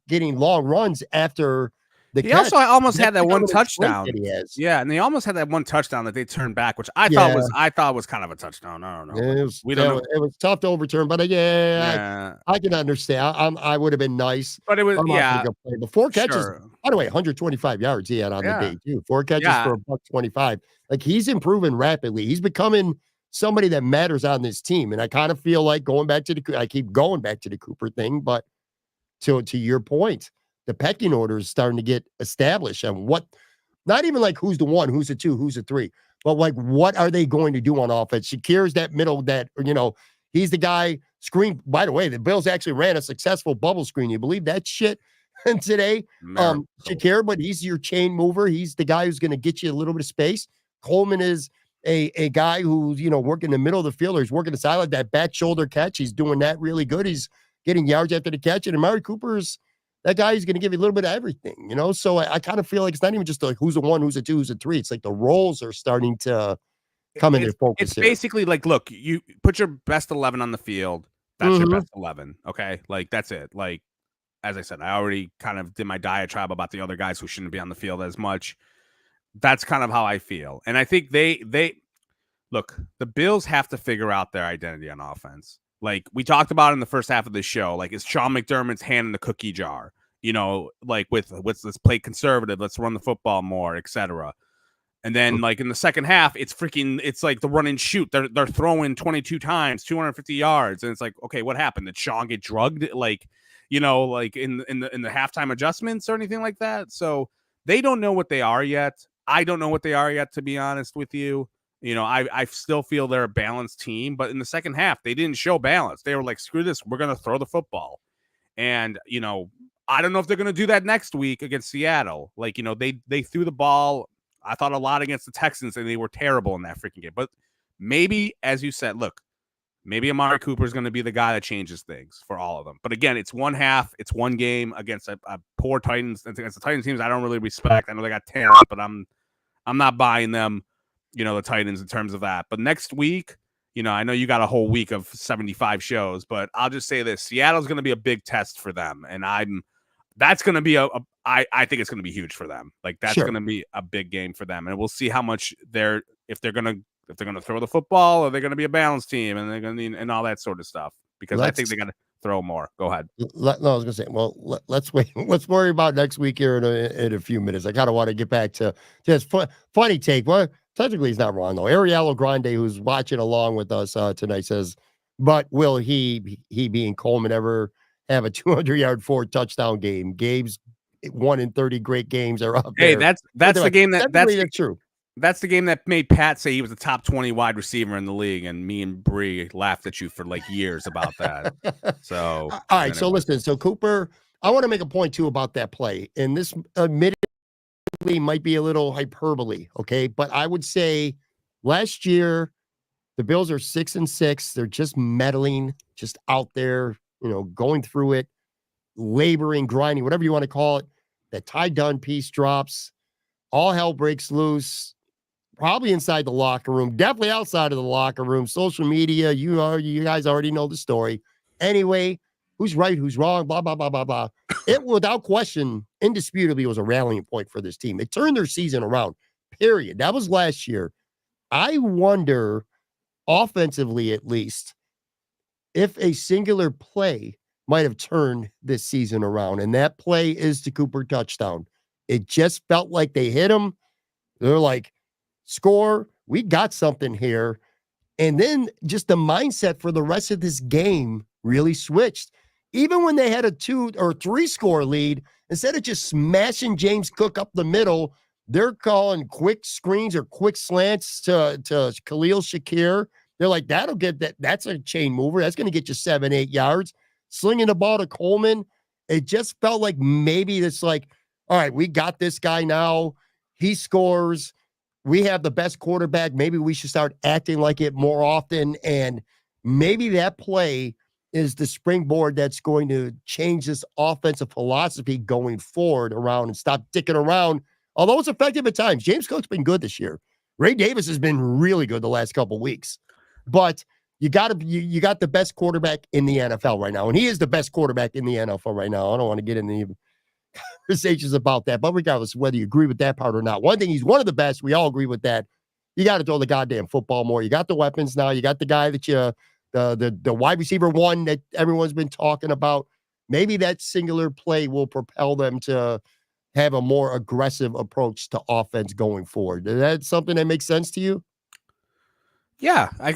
getting long runs after the catch. Also almost had that one touchdown. Yeah, and they almost had that one touchdown that they turned back, which I thought was kind of a touchdown. I don't know. It was tough to overturn, but I can understand. I would have been nice, but it was the 4 catches. By the way, 125 yards he had on the day too. 4 catches for $125. Like he's improving rapidly. He's becoming somebody that matters on this team, and I kind of feel like I keep going back to the Cooper thing, but to your point, the pecking order is starting to get established and not even like who's the 1, who's the 2, who's the 3, but like what are they going to do on offense? Shakir's that middle he's the guy screen. By the way, the Bills actually ran a successful bubble screen. You believe that shit? And today, Shakir, but he's your chain mover. He's the guy who's going to get you a little bit of space. Coleman is a guy who's, working the middle of the field, or he's working the sideline, that back shoulder catch. He's doing that really good. He's getting yards after the catch. And Amari Cooper's that guy who's going to give you a little bit of everything, So I kind of feel like it's not even just like who's a 1, who's a 2, who's a 3. It's like the roles are starting to come into focus. It's basically like, look, you put your best 11 on the field. That's your best 11. Okay. Like, that's it. Like, as I said, I already kind of did my diatribe about the other guys who shouldn't be on the field as much. That's kind of how I feel. And I think they look, the Bills have to figure out their identity on offense. Like we talked about in the first half of the show, like is Sean McDermott's hand in the cookie jar, like with let's play conservative, let's run the football more, etc. And then like in the second half, it's like the run and shoot. They're throwing 22 times, 250 yards. And it's like, okay, what happened? Did Sean get drugged? Like, like in the halftime adjustments or anything like that. So they don't know what they are yet. I don't know what they are yet, to be honest with you. I still feel they're a balanced team, but in the second half, they didn't show balance. They were like, screw this, we're going to throw the football. And, I don't know if they're going to do that next week against Seattle. Like, they threw the ball, I thought, a lot against the Texans, and they were terrible in that freaking game. But maybe, as you said, look, maybe Amari Cooper is going to be the guy that changes things for all of them. But again, it's one half, it's one game against a poor Titans, against the Titans teams I don't really respect. I know they got talent, but I'm not buying them. The Titans in terms of that. But next week, I know you got a whole week of 75 shows, but I'll just say this. Seattle's going to be a big test for them. And that's going to be I think it's going to be huge for them. Like that's going to be a big game for them. And we'll see how much if they're going to throw the football, or they're going to be a balanced team, and they're going to and all that sort of stuff, because I think they got to throw more. Go ahead. No, I was going to say, well, let's wait. Let's worry about next week here in a few minutes. I kind of want to get back to this funny take. Well, technically, he's not wrong, though. Ariello Grande, who's watching along with us tonight, says, but will he being Coleman ever have a 200-yard 4-touchdown game? Gabe's 1 in 30 great games are up there. Hey, that's the game that's true. That's the game that made Pat say he was a top 20 wide receiver in the league, and me and Bree laughed at you for like years about that. So, all right. So listen. So Cooper, I want to make a point too about that play, and this admittedly might be a little hyperbole, okay? But I would say last year the Bills are 6-6. They're just meddling, just out there, going through it, laboring, grinding, whatever you want to call it. That Ty Dunn piece drops, all hell breaks loose. Probably inside the locker room, definitely outside of the locker room, social media. You guys already know the story. Anyway, who's right, who's wrong, blah, blah, blah, blah, blah. It, without question, indisputably was a rallying point for this team. It turned their season around, period. That was last year. I wonder, offensively at least, if a singular play might have turned this season around, and that play is the Cooper touchdown. It just felt like they hit him. They're like, score, we got something here. And then just the mindset for the rest of this game really switched. Even when they had a 2 or 3 score lead, instead of just smashing James Cook up the middle, they're calling quick screens or quick slants to Khalil Shakir. They're like, that'll get that. That's a chain mover. That's going to get you 7-8 yards. Slinging the ball to Coleman. It just felt like maybe it's like, all right, we got this guy now. He scores. We have the best quarterback. Maybe we should start acting like it more often. And maybe that play is the springboard that's going to change this offensive philosophy going forward around and stop dicking around. Although it's effective at times. James Cook's been good this year. Ray Davis has been really good the last couple of weeks. But you got the best quarterback in the NFL right now. And he is the best quarterback in the NFL right now. I don't want to get into even conversations about that, but regardless of whether you agree with that part or not, one thing, he's one of the best. We all agree with that. You got to throw the goddamn football more. You got the weapons now. You got the guy that the wide receiver one that everyone's been talking about. Maybe that singular play will propel them to have a more aggressive approach to offense going forward. Is that something that makes sense to you? Yeah, I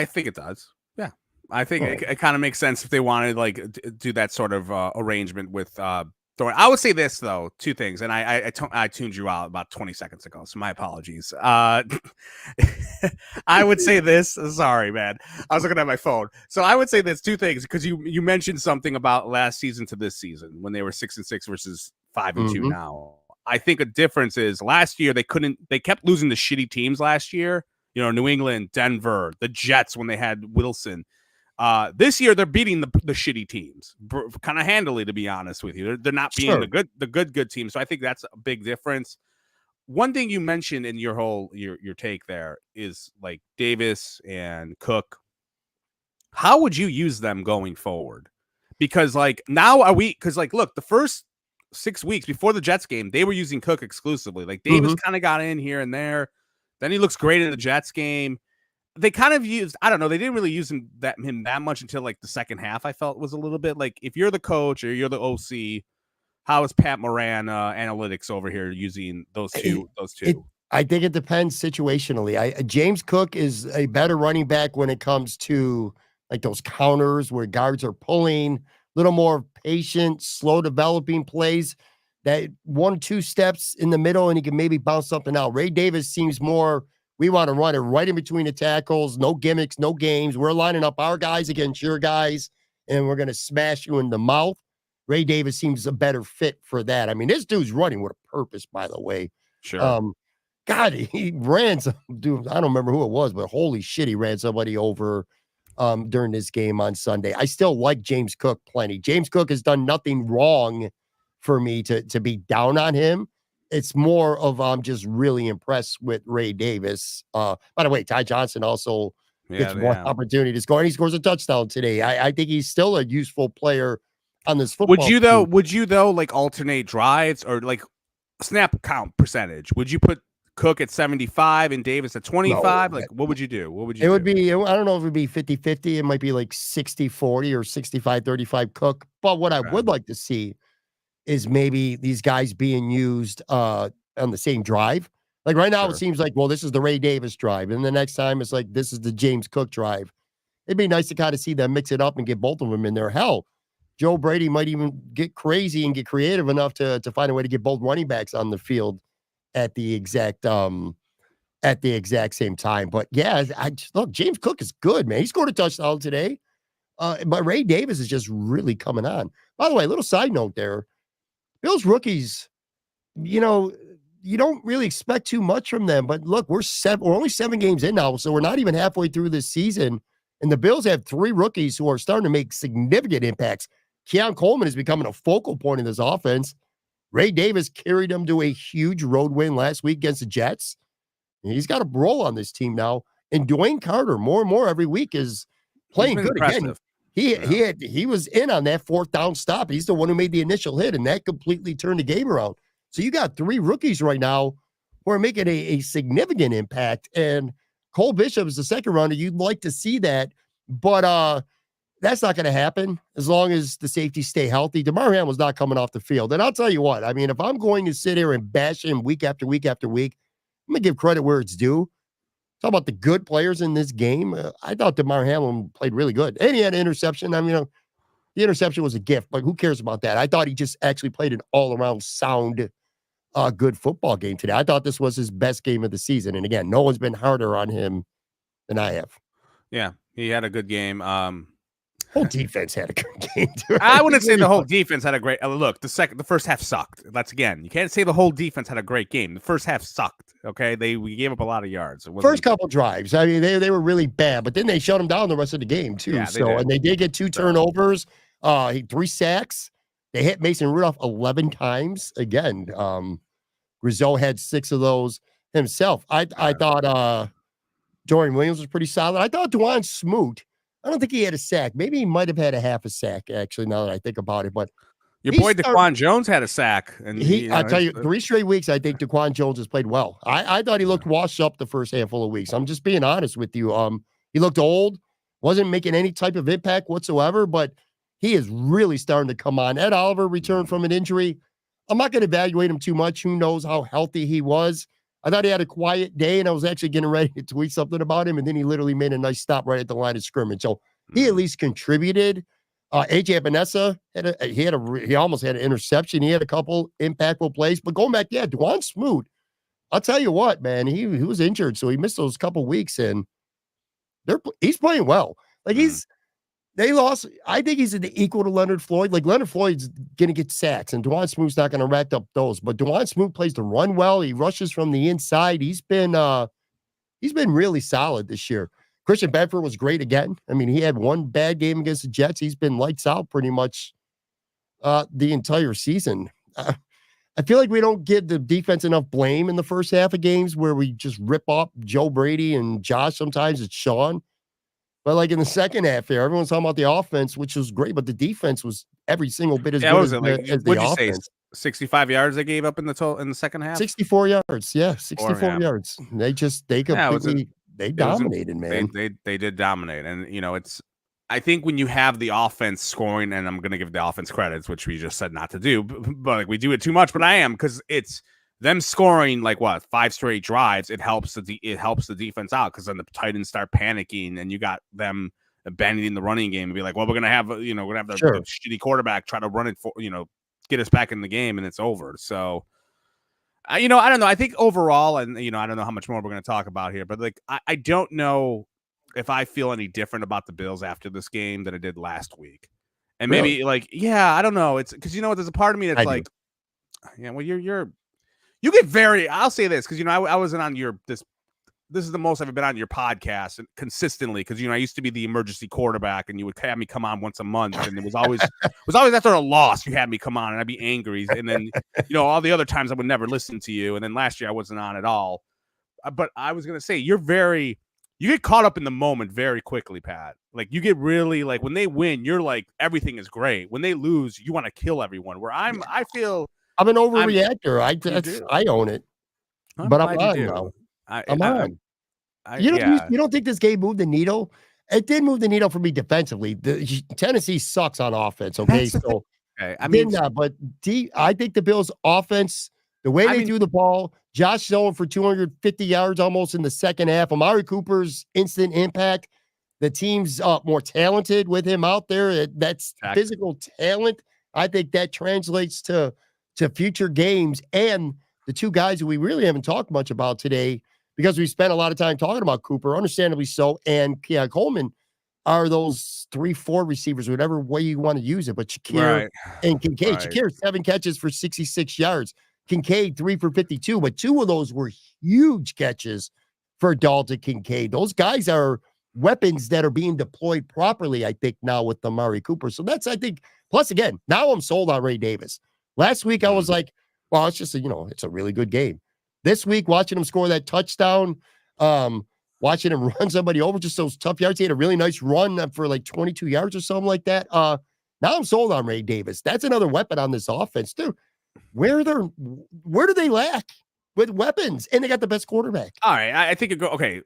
think it does. Yeah, I think it kind of makes sense if they wanted like do that sort of arrangement with I would say this though, 2 things, and I tuned you out about 20 seconds ago, so my apologies. I would say this. Sorry, man. I was looking at my phone. So I would say this, 2 things, because you mentioned something about last season to this season when they were 6-6 versus 5-2 now. I think a difference is last year they kept losing to shitty teams last year, New England, Denver, the Jets when they had Wilson. This year they're beating the shitty teams kind of handily, to be honest with you. They're not being the good teams. So I think that's a big difference. One thing you mentioned in your take there is like Davis and Cook. How would you use them going forward? Because like now look, the first 6 weeks before the Jets game, they were using Cook exclusively. Like Davis kind of got in here and there. Then he looks great in the Jets game. They kind of used, I don't know, they didn't really use him that much until like the second half. I felt was a little bit like, if you're the coach or you're the OC, how is Pat Moran analytics over here using those two? I think it depends situationally. James Cook is a better running back when it comes to like those counters where guards are pulling, a little more patient, slow developing plays, that 1-2 steps in the middle and he can maybe bounce something out. Ray Davis seems more, we want to run it right in between the tackles, no gimmicks, no games. We're lining up our guys against your guys and we're going to smash you in the mouth. Ray Davis seems a better fit for that. I mean, this dude's running with a purpose, by the way. Sure. God, he ran some dude. I don't remember who it was, but holy shit, he ran somebody over during this game on Sunday. I still like James Cook plenty. James Cook has done nothing wrong for me to be down on him. It's more of I'm just really impressed with Ray Davis. By the way, Ty Johnson also gets one opportunity to score, and he scores a touchdown today. I think he's still a useful player on this football team. Would you though like alternate drives or like snap count percentage? Would you put Cook at 75 and Davis at 25? Like, what would you do? It would be, I don't know if it would be 50-50. It might be like 60-40 or 65-35 Cook. But what I would like to see is maybe these guys being used on the same drive. Like right now, it seems like, well, this is the Ray Davis drive. And the next time it's like, this is the James Cook drive. It'd be nice to kind of see them mix it up and get both of them in there. Hell, Joe Brady might even get crazy and get creative enough to find a way to get both running backs on the field at the exact same time. But yeah, look, James Cook is good, man. He scored a touchdown today. But Ray Davis is just really coming on. By the way, a little side note there. Bills rookies, you don't really expect too much from them. But look, we're only 7 games in now, so we're not even halfway through this season. And the Bills have 3 rookies who are starting to make significant impacts. Keon Coleman is becoming a focal point in this offense. Ray Davis carried them to a huge road win last week against the Jets. And he's got a role on this team now. And Dwayne Carter, more and more every week, is playing good again. He was in on that 4th down stop. He's the one who made the initial hit, and that completely turned the game around. So you got 3 rookies right now who are making a significant impact. And Cole Bishop is the second rounder. You'd like to see that, but that's not going to happen as long as the safeties stay healthy. Damar Hamlin's not coming off the field. And I'll tell you what, I mean, if I'm going to sit here and bash him week after week after week, I'm going to give credit where it's due. Talk about the good players in this game. I thought Damar Hamlin played really good. And he had an interception. I mean, the interception was a gift, but who cares about that? I thought he just actually played an all-around sound, good football game today. I thought this was his best game of the season. And again, no one's been harder on him than I have. Yeah, he had a good game. Whole defense had a good game too. I wouldn't say the whole defense had a great look. The first half sucked. That's again, you can't say the whole defense had a great game. The first half sucked. Okay, we gave up a lot of yards. First couple drives, I mean, they were really bad, but then they shut them down the rest of the game too. Yeah, and they did get 2 turnovers, 3 sacks. They hit Mason Rudolph 11 times. Again, Rizzo had 6 of those himself. I thought Dorian Williams was pretty solid. I thought Dwan Smoot, I don't think he had a sack. Maybe he might have had a half a sack, actually, now that I think about it. But your boy Daquan Jones had a sack. And I'll tell you, 3 straight weeks, I think Daquan Jones has played well. I thought he looked washed up the first handful of weeks. I'm just being honest with you. He looked old, wasn't making any type of impact whatsoever, but he is really starting to come on. Ed Oliver returned from an injury. I'm not going to evaluate him too much. Who knows how healthy he was. I thought he had a quiet day, and I was actually getting ready to tweet something about him, and then he literally made a nice stop right at the line of scrimmage. So he at least contributed. AJ Epinesa he almost had an interception. He had a couple impactful plays. But going back, Dwan Smoot, I'll tell you what, man, he was injured, so he missed those couple weeks, and he's playing well. Like they lost. I think he's equal to Leonard Floyd. Like Leonard Floyd's going to get sacks, and Dwan Smoot's not going to rack up those. But Dwan Smoot plays the run well. He rushes from the inside. He's been he's been really solid this year. Christian Benford was great again. I mean, he had one bad game against the Jets. He's been lights out pretty much the entire season. I feel like we don't give the defense enough blame in the first half of games where we just rip off Joe Brady and Josh. Sometimes it's Sean. But like in the second half there, everyone's talking about the offense, which was great, but the defense was every single bit as good as the offense. 65 yards they gave up in the second half? 64 yards. Yeah, 64 yards. They completely dominated, man. They did dominate. And I think when you have the offense scoring, and I'm going to give the offense credits, which we just said not to do, but like we do it too much, but I am, because it's them scoring like 5 straight drives. It helps the defense out, because then the Titans start panicking, and you got them abandoning the running game and be like, well, we're going to have, the shitty quarterback try to run it for, get us back in the game, and it's over. So, I don't know. I think overall, and, I don't know how much more we're going to talk about here, but like, I don't know if I feel any different about the Bills after this game than I did last week. And maybe I don't know. It's because, there's a part of me that's well, you get very, I'll say this, because, I wasn't on this is the most I've ever been on your podcast consistently, because, I used to be the emergency quarterback, and you would have me come on once a month, and it was always after a loss you had me come on, and I'd be angry. And then, all the other times I would never listen to you. And then last year I wasn't on at all. But I was going to say, you get caught up in the moment very quickly, Pat. Like, you get really, like, when they win, you're like, everything is great. When they lose, you want to kill everyone. Where I feel I'm an overreactor. I own it. But I'm on now. I'm on. You don't think this game moved the needle? It did move the needle for me defensively. Tennessee sucks on offense. Okay, so okay. I think the Bills' offense, the way they do the ball, Josh Allen for 250 yards almost in the second half. Amari Cooper's instant impact. The team's more talented with him out there. That's physical talent. I think that translates to future games. And the two guys who we really haven't talked much about today, because we spent a lot of time talking about Cooper, understandably so, and Keon Coleman, are those 3-4 receivers, whatever way you want to use it. But Shakir and Kincaid. Right. Shakir, 7 catches for 66 yards. Kincaid, 3 for 52, but 2 of those were huge catches for Dalton Kincaid. Those guys are weapons that are being deployed properly, I think, now with Amari Cooper. So that's, I think, plus again, now I'm sold on Ray Davis. Last week I was like, well, it's just, it's a really good game. This week, watching him score that touchdown, watching him run somebody over, just those tough yards. He had a really nice run for like 22 yards or something like that. Now I'm sold on Ray Davis. That's another weapon on this offense, too. Where do they lack with weapons? And they got the best quarterback. All right, I think okay.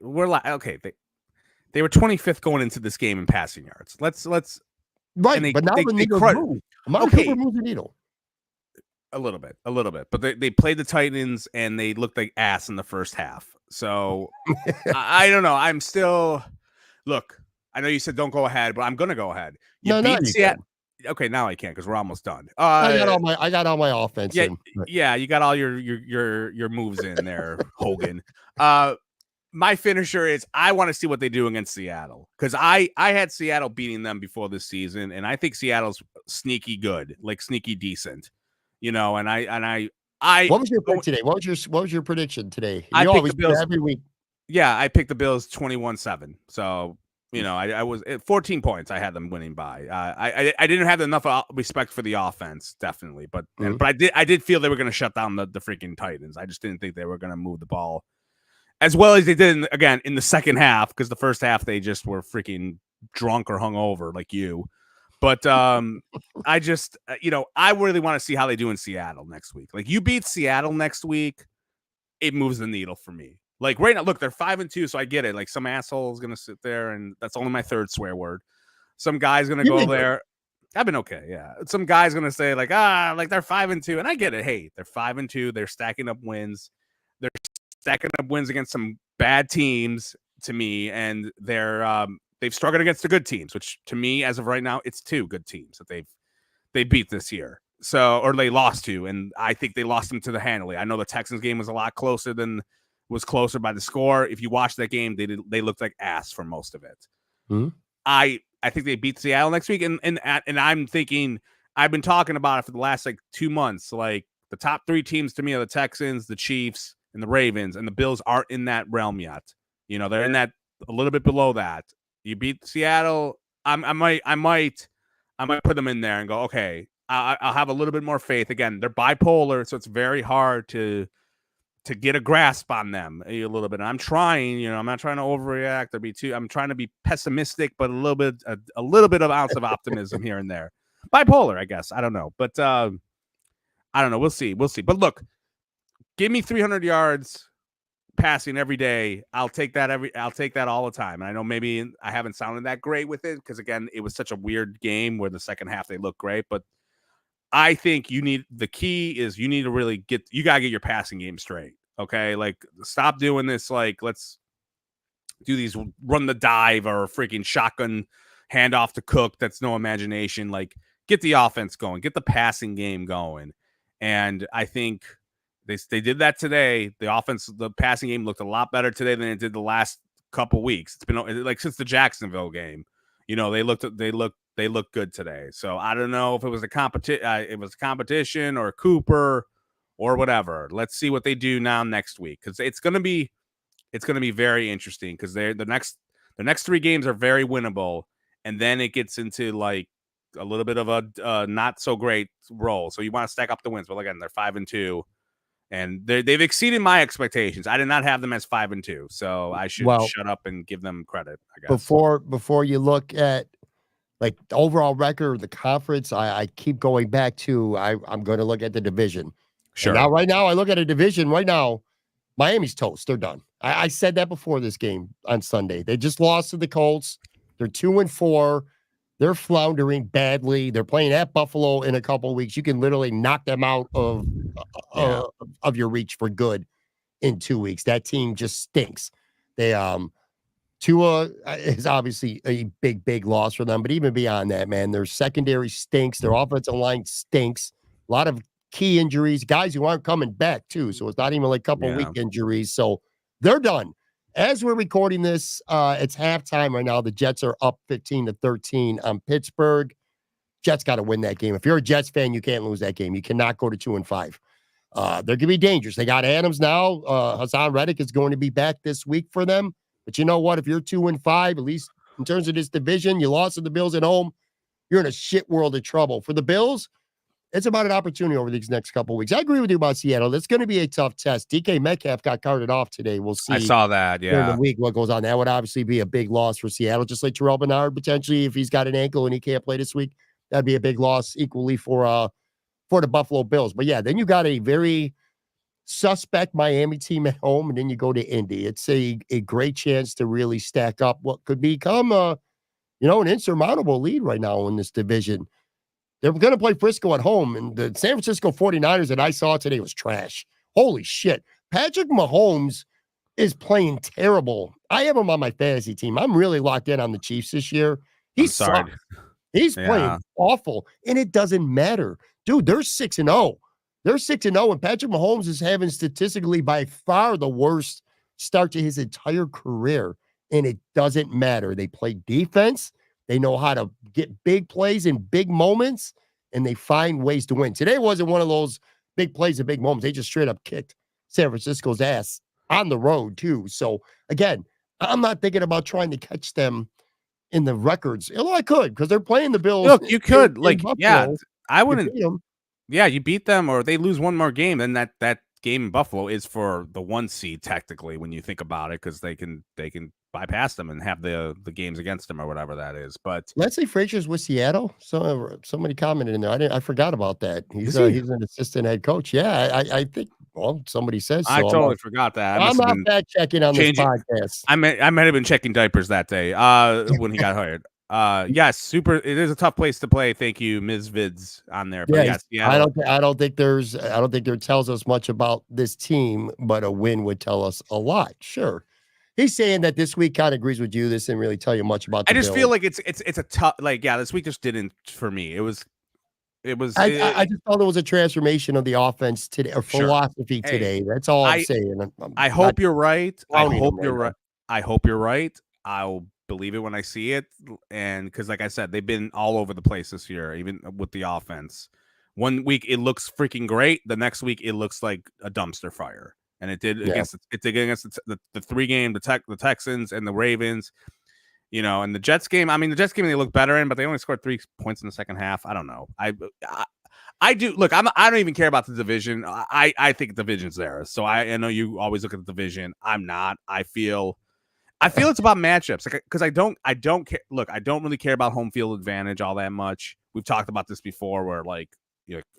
They were 25th going into this game in passing yards. Let's right. But now the needle move. Amari Cooper moves the needle a little bit. But they played the Titans and they looked like ass in the first half. So I don't know. I'm still look. I know you said don't go ahead, but I'm gonna go ahead. You beat Seattle. Okay, now I can't because we're almost done. I got all my offense. Yeah, you got all your moves in there, Hogan. My finisher is I want to see what they do against Seattle, because I had Seattle beating them before this season, and I think Seattle's sneaky good, like sneaky decent, And I. What was your pick today? What was your prediction today? I picked the Bills every week. Yeah, I picked the Bills 21-7. So. I was at 14 points. I had them winning by. I didn't have enough respect for the offense, definitely, but I did feel they were going to shut down the freaking Titans. I just didn't think they were going to move the ball as well as they did in the second half, because the first half they just were freaking drunk or hungover like you. But I just I really want to see how they do in Seattle next week. Like, you beat Seattle next week, it moves the needle for me. Like right now, look, they're 5-2, so I get it. Like, some asshole is gonna sit there, and that's only my 3rd swear word. Some guy's gonna go there. I've been okay, yeah. Some guy's gonna say like they're 5-2, and I get it. Hey, they're 5-2. They're stacking up wins. They're stacking up wins against some bad teams to me, and they've struggled against the good teams, which to me, as of right now, it's 2 good teams that they beat this year. So, or they lost to, and I think they lost them to the handily. I know the Texans game was a lot closer by the score. If you watch that game, they looked like ass for most of it. Mm-hmm. I think they beat Seattle next week, and I'm thinking, I've been talking about it for the last 2 months. Like, the top 3 teams to me are the Texans, the Chiefs, and the Ravens, and the Bills aren't in that realm yet. They're in that a little bit below that. You beat Seattle. I might put them in there and go, okay, I'll have a little bit more faith. Again, they're bipolar, so it's very hard to get a grasp on them a little bit. And I'm trying, I'm not trying to overreact or be too. I'm trying to be pessimistic, but a little bit of ounce of optimism here and there. Bipolar, I guess. I don't know, but I don't know. We'll see. But look, give me 300 yards passing every day. I'll take that all the time. And I know maybe I haven't sounded that great with it because again, it was such a weird game where the second half they looked great, but I think the key is you need to really you got to get your passing game straight. Okay. Like stop doing this. Like let's do these run the dive or freaking shotgun handoff to Cook. That's no imagination. Like get the offense going, get the passing game going. And I think they did that today. The passing game looked a lot better today than it did the last couple weeks. It's been like since the Jacksonville game, they look good today. So I don't know if it was a competition or Cooper or whatever. Let's see what they do now next week because it's gonna be very interesting because the next 3 games are very winnable, and then it gets into like a little bit of a not so great roll. So you want to stack up the wins, but again, they're 5-2, and they've exceeded my expectations. I did not have them as 5-2, so I should shut up and give them credit. I guess before you look at like the overall record of the conference, I keep going back to I'm going to look at the division. Sure. And right now, I look at a division right now. Miami's toast. They're done. I said that before this game on Sunday. They just lost to the Colts. They're 2-4. They're floundering badly. They're playing at Buffalo in a couple of weeks. You can literally knock them out of your reach for good in 2 weeks. That team just stinks. Tua is obviously a big loss for them, but even beyond that, man, their secondary stinks. Their offensive line stinks. A lot of key injuries, guys who aren't coming back too. So it's not even like a couple week injuries. So they're done. As we're recording this, it's halftime right now. The Jets are up 15-13 on Pittsburgh. Jets got to win that game. If you're a Jets fan, you can't lose that game. You cannot go to 2-5. They're going to be dangerous. They got Adams now. Hassan Reddick is going to be back this week for them. But you know what? If you're 2-5, at least in terms of this division, you lost to the Bills at home, you're in a shit world of trouble. For the Bills, it's about an opportunity over these next couple of weeks. I agree with you about Seattle. It's going to be a tough test. DK Metcalf got carted off today. We'll see. I saw that, during the week what goes on. That would obviously be a big loss for Seattle, just like Terrell Bernard potentially. If he's got an ankle and he can't play this week, that'd be a big loss equally for the Buffalo Bills. But yeah, then you got a very suspect Miami team at home, and then you go to Indy. It's a great chance to really stack up what could become an insurmountable lead right now in this division. They're going to play Frisco at home, and the San Francisco 49ers that I saw today was trash. Holy shit. Patrick Mahomes is playing terrible. I have him on my fantasy team. I'm really locked in on the Chiefs this year. He's playing awful, and it doesn't matter. Dude, they're 6-0. They're 6-0, and Patrick Mahomes is having statistically by far the worst start to his entire career, and it doesn't matter. They play defense. They know how to get big plays in big moments, and they find ways to win. Today wasn't one of those big plays and big moments. They just straight up kicked San Francisco's ass on the road, too. So, again, I'm not thinking about trying to catch them in the records. Although I could, because they're playing the Bills. Look, you could. I wouldn't. Yeah, you beat them or they lose one more game, then that game in Buffalo is for the 1 seed technically when you think about it, because they can bypass them and have the games against them or whatever that is. But Leslie Frazier's with Seattle. So somebody commented in there. I forgot about that. He's an assistant head coach. Yeah, I think. Well, somebody says so. I totally forgot that. I'm not fact checking on this podcast. I might have been checking diapers that day when he got hired. Yes, super. It is a tough place to play. Thank you, Ms. Vids on there. But yeah, I don't think there tells us much about this team, but a win would tell us a lot. Sure. He's saying that this week kind of agrees with you. This didn't really tell you much about. I just feel like it's a tough. This week just didn't for me. It was. I just felt it was a transformation of the offense today, or philosophy today. That's all I'm saying. I hope you're right. I hope you're right. I hope you're right. I'll believe it when I see it. And because, like I said, they've been all over the place this year, even with the offense. 1 week it looks freaking great. The next week it looks like a dumpster fire. and it did against the 3 game, the Texans and the Ravens. And the Jets game. I mean, the Jets game they look better in, but they only scored 3 points in the second half. I don't know. I do look. I don't even care about the division. I think the division's there. So I know you always look at the division. I'm not. I feel it's about matchups because I don't care. Look, I don't really care about home field advantage all that much. We've talked about this before, where like,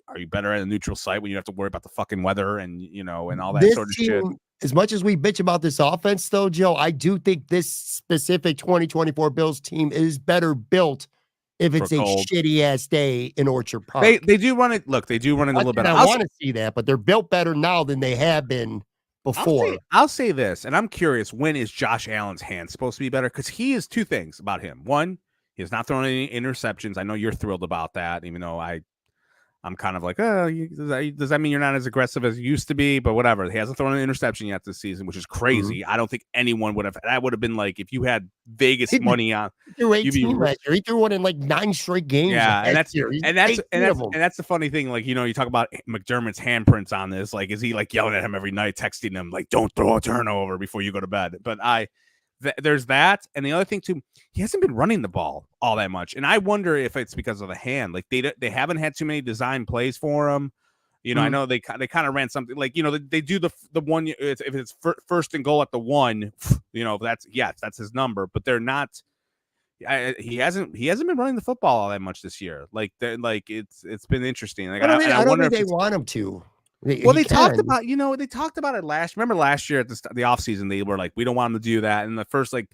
are you better at a neutral site when you have to worry about the fucking weather and and all that sort of shit? As much as we bitch about this offense, though, Joe, I do think this specific 2024 Bills team is better built if it's a shitty ass day in Orchard Park. They do run it. Look, they do run it a little better. I want to see that, but they're built better now than they have been before. I'll say this, and I'm curious, when is Josh Allen's hand supposed to be better? Because he is 2 things about him. One, he has not thrown any interceptions. I know you're thrilled about that, even though I'm kind of like, does that mean you're not as aggressive as you used to be? But whatever. He hasn't thrown an interception yet this season, which is crazy. I don't think anyone would have. That would have been like if you had Vegas money on. He threw 18 last year. He threw one in like 9 straight games. Yeah, and that's the funny thing. Like, you talk about McDermott's handprints on this. Like, is he like yelling at him every night, texting him like, "Don't throw a turnover before you go to bed"? But there's that, and the other thing too, he hasn't been running the ball all that much, and I wonder if it's because of the hand. Like they haven't had too many design plays for him. I know they kind of ran something like they do the one if it's first and goal at the 1. That's his number, but they're not. He hasn't been running the football all that much this year. It's been interesting. Like, I don't think they want him to. They talked about it remember last year at the offseason, they were like, we don't want him to do that. And the first like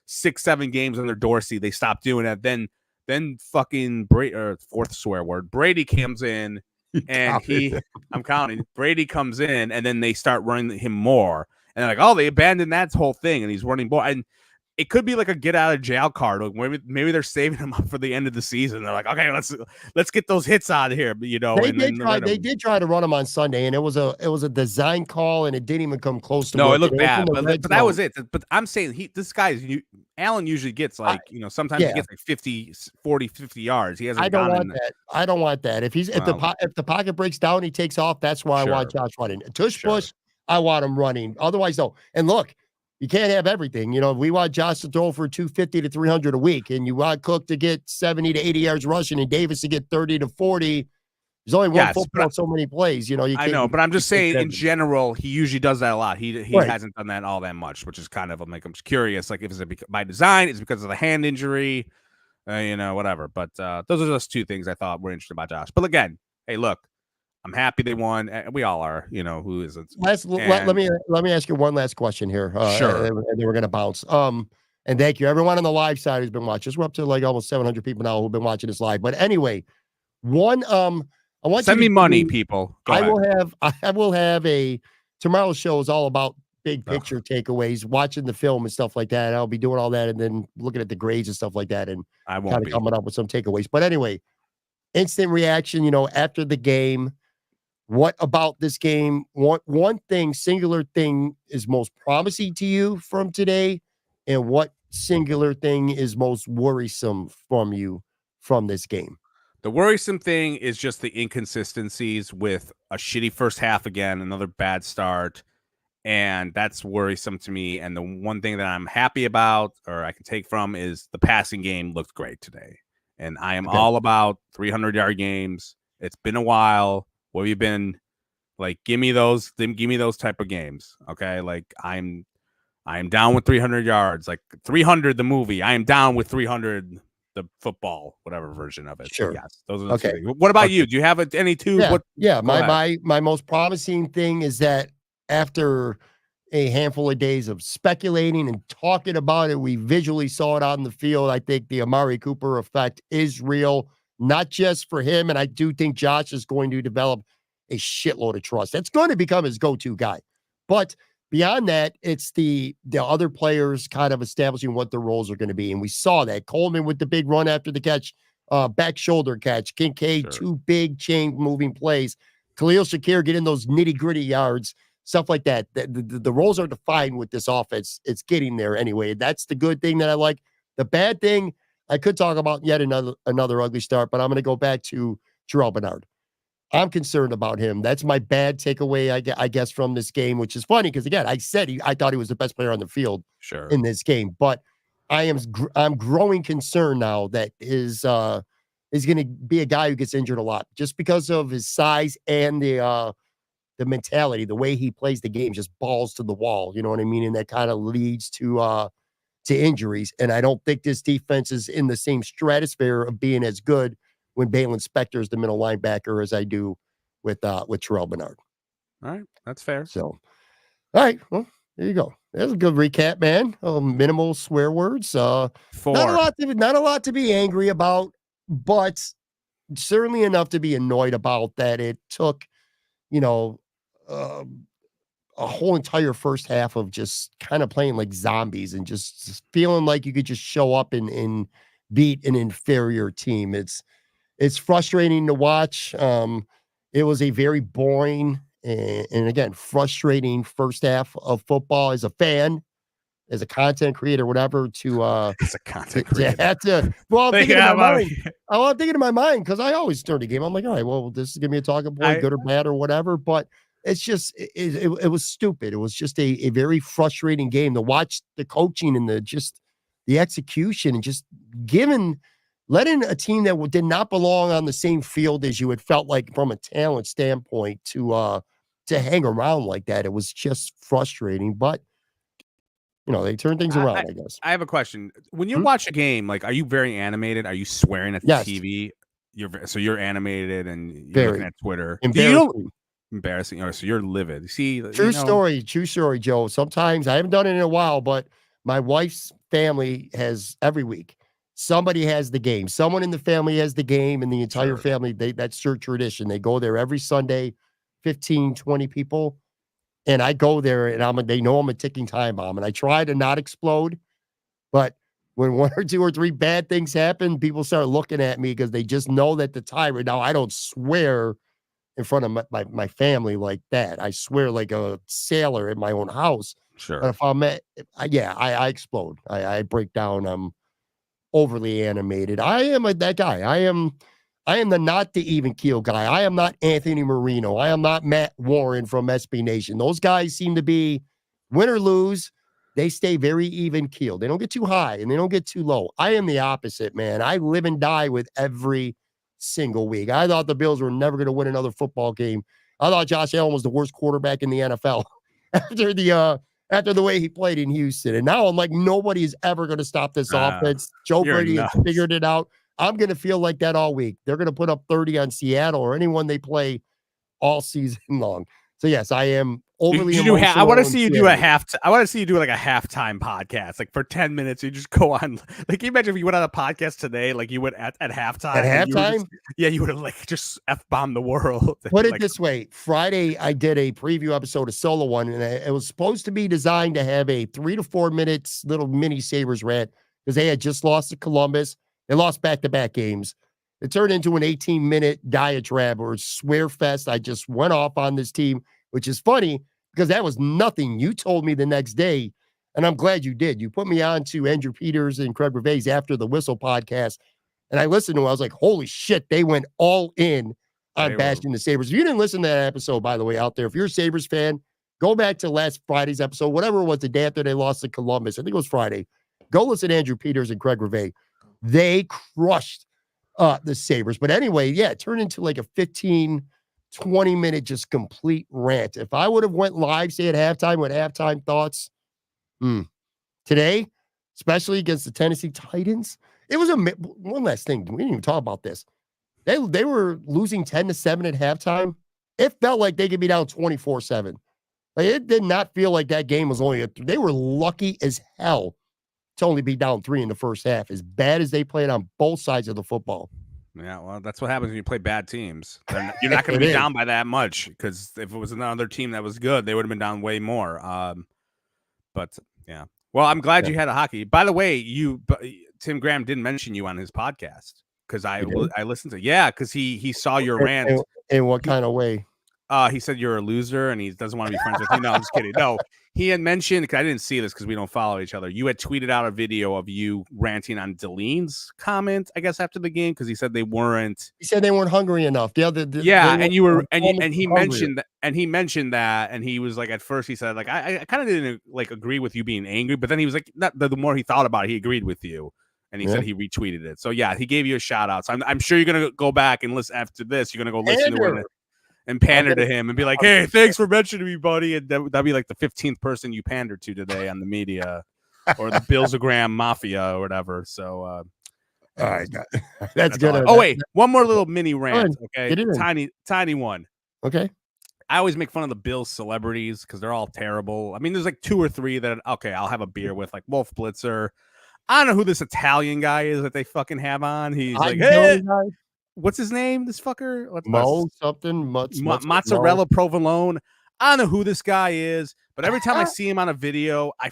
6-7 games under Dorsey, they stopped doing that. Then fucking fourth swear word, Brady comes in and I'm counting. Brady comes in and then they start running him more. And they're like, oh, they abandoned that whole thing and he's running more. And it could be like a get out of jail card. Maybe they're saving him up for the end of the season. They're like, okay, let's get those hits out of here. They did try to run him on Sunday, and it was a design call, and it didn't even come close to. No, it looked bad, but that was it. But I'm saying Allen usually gets sometimes he gets like 50, 40, 50 yards. He hasn't. I don't want that. If the pocket breaks down, he takes off. That's why I want Josh running. Push. I want him running. Otherwise, no. And look. You can't have everything. We want Josh to throw for 250 to 300 a week, and you want Cook to get 70 to 80 yards rushing and Davis to get 30 to 40. There's only one football, so many plays. I know, but I'm just saying in general, he usually does that a lot. He hasn't done that all that much, which is kind of like I'm just curious. Like, if it's by design, it's because of the hand injury, whatever. But those are just 2 things I thought were interesting about Josh. But again, hey, look. I'm happy they won. We all are, who isn't. Let me ask you one last question here. Sure. And then we're going to bounce. And thank you everyone on the live side who's been watching. We're up to like almost 700 people now who've been watching this live. But anyway, I want send me money, people. I will have a tomorrow's show is all about big picture takeaways, watching the film and stuff like that. I'll be doing all that and then looking at the grades and stuff like that, and I won't kind of coming up with some takeaways. But anyway, instant reaction, after the game. What about this game? One thing, singular thing is most promising to you from today, and what singular thing is most worrisome from you from this game? The worrisome thing is just the inconsistencies with a shitty first half again, another bad start, and that's worrisome to me. And the one thing that I'm happy about, or I can take from, is the passing game looked great today. And I am all about 300-yard games. It's been a while. What have you been like? Give me those type of games. Okay. Like I am down with 300 yards, like 300, the movie. I am down with 300, the football, whatever version of it. Sure. Yes. Those are okay. What about you? Do you have any 2? My most promising thing is that after a handful of days of speculating and talking about it, we visually saw it on the field. I think the Amari Cooper effect is real. Not just for him, and I do think Josh is going to develop a shitload of trust. That's going to become his go-to guy. But beyond that, it's the other players kind of establishing what their roles are going to be. And we saw that. Coleman with the big run after the catch, back shoulder catch. Kincaid, 2 big chain-moving plays. Khalil, Shakir getting those nitty-gritty yards, stuff like that. The roles are defined with this offense. It's getting there anyway. That's the good thing that I like. The bad thing, I could talk about yet another ugly start, but I'm going to go back to Terrell Bernard. I'm concerned about him. That's my bad takeaway, I guess, from this game, which is funny because, again, I said I thought he was the best player on the field in this game. But I'm growing concern now that is going to be a guy who gets injured a lot just because of his size and the mentality, the way he plays the game, just balls to the wall. You know what I mean? And that kind of leads to injuries. And I don't think this defense is in the same stratosphere of being as good when Balin Spector is the middle linebacker as I do with Terrell Bernard. All right, that's fair. So, all right, well, there you go. That's a good recap, man. Minimal swear words. Not a lot to be angry about, but certainly enough to be annoyed about that it took, a whole entire first half of just kind of playing like zombies and just feeling like you could just show up and beat an inferior team. It's frustrating to watch. It was a very boring and again, frustrating first half of football as a fan, as a content creator, whatever, as a content creator. I'm thinking in my mind, because I always start a game. I'm like, all right, well, this is gonna be a talking point, good or bad or whatever. But it's just it was stupid. It was just a very frustrating game to watch the coaching and the execution and just letting a team that did not belong on the same field as you had felt like from a talent standpoint to hang around like that. It was just frustrating, but they turn things around, I guess. I have a question. When you watch a game, like, are you very animated? Are you swearing at the TV? You're animated and you're looking at Twitter. Embarrassing. So you're livid. See, true story, Joe. Sometimes I haven't done it in a while, but my wife's family has every week. Somebody has the game. Someone in the family has the game, and the entire family, that's their tradition. They go there every Sunday, 15, 20 people. And I go there and they know I'm a ticking time bomb. And I try to not explode. But when one or two or three bad things happen, people start looking at me because they just know that the time right now, I don't swear in front of my family like that. I swear like a sailor in my own house. Sure. But if I explode. I break down. I'm overly animated. I am that guy. I am the not the even keel guy. I am not Anthony Marino. I am not Matt Warren from SB Nation. Those guys seem to be win or lose. They stay very even keel. They don't get too high and they don't get too low. I am the opposite, man. I live and die with every single week. I thought the Bills were never going to win another football game. I thought Josh Allen was the worst quarterback in the NFL after the way he played in Houston. And now I'm like, nobody is ever going to stop this offense. Joe Brady has figured it out. I'm going to feel like that all week. They're going to put up 30 on Seattle or anyone they play all season long. So yes, I am overly emotional. I want to see you do I want to see you do like a halftime podcast, like for 10 minutes. You just go on. Like, can you imagine if you went on a podcast today, like you went at halftime? At halftime? You would have like just F-bombed the world. Put it this way. Friday, I did a preview episode of Solo One, and it was supposed to be designed to have a 3 to 4 minutes little mini Sabres rant because they had just lost to Columbus. They lost back-to-back games. It turned into an 18-minute diatribe or swear fest. I just went off on this team, which is funny because that was nothing. You told me the next day, and I'm glad you did. You put me on to Andrew Peters and Craig Reves after the Whistle podcast, and I listened to it. I was like, holy shit, they went all in on bashing the Sabres. If you didn't listen to that episode, by the way, out there, if you're a Sabres fan, go back to last Friday's episode, whatever it was, the day after they lost to Columbus. I think it was Friday. Go listen to Andrew Peters and Craig Reves. They crushed the Sabres. But anyway, it turned into like a 15, 20-minute just complete rant. If I would have went live, say at halftime with halftime thoughts, today, especially against the Tennessee Titans, it was one last thing. We didn't even talk about this. They were losing 10-7 at halftime. It felt like they could be down 24-7. Like, it did not feel like that game was only they were lucky as hell to only be down 3 in the first half, as bad as they played on both sides of the football. Yeah, well, that's what happens when you play bad teams. You're not going to be down by that much, because if it was another team that was good, they would have been down way more. But yeah. Well, I'm glad you had a hockey. By the way, Tim Graham didn't mention you on his podcast because I listened to because he saw your rant. In what kind of way? He said you're a loser and he doesn't want to be friends with you. No, I'm just kidding. No, he had mentioned, because I didn't see this because we don't follow each other. You had tweeted out a video of you ranting on Delene's comment, I guess, after the game, because he said they weren't. He said they weren't hungry enough. Yeah, and you were, and he mentioned that, and he was like, at first he said like, I kind of didn't like agree with you being angry, but then he was like, the more he thought about it, he agreed with you. And he said he retweeted it. So yeah, he gave you a shout out. So I'm sure you're gonna go back and listen after this. You're gonna go listen to it and pander to him and be like, "Hey, thanks for mentioning me, buddy." And that'd be like the 15th person you pandered to today on the media or the Billsagram Mafia or whatever. So, all right, that's good. Oh wait, one more little mini rant. Okay, tiny one. Okay. I always make fun of the Bills celebrities because they're all terrible. I mean, there's like 2 or 3 that I'll have a beer with, like Wolf Blitzer. I don't know who this Italian guy is that they fucking have on. He's like, hey, what's his name? This fucker? Mozzarella Provolone. I don't know who this guy is, but every time I see him on a video, I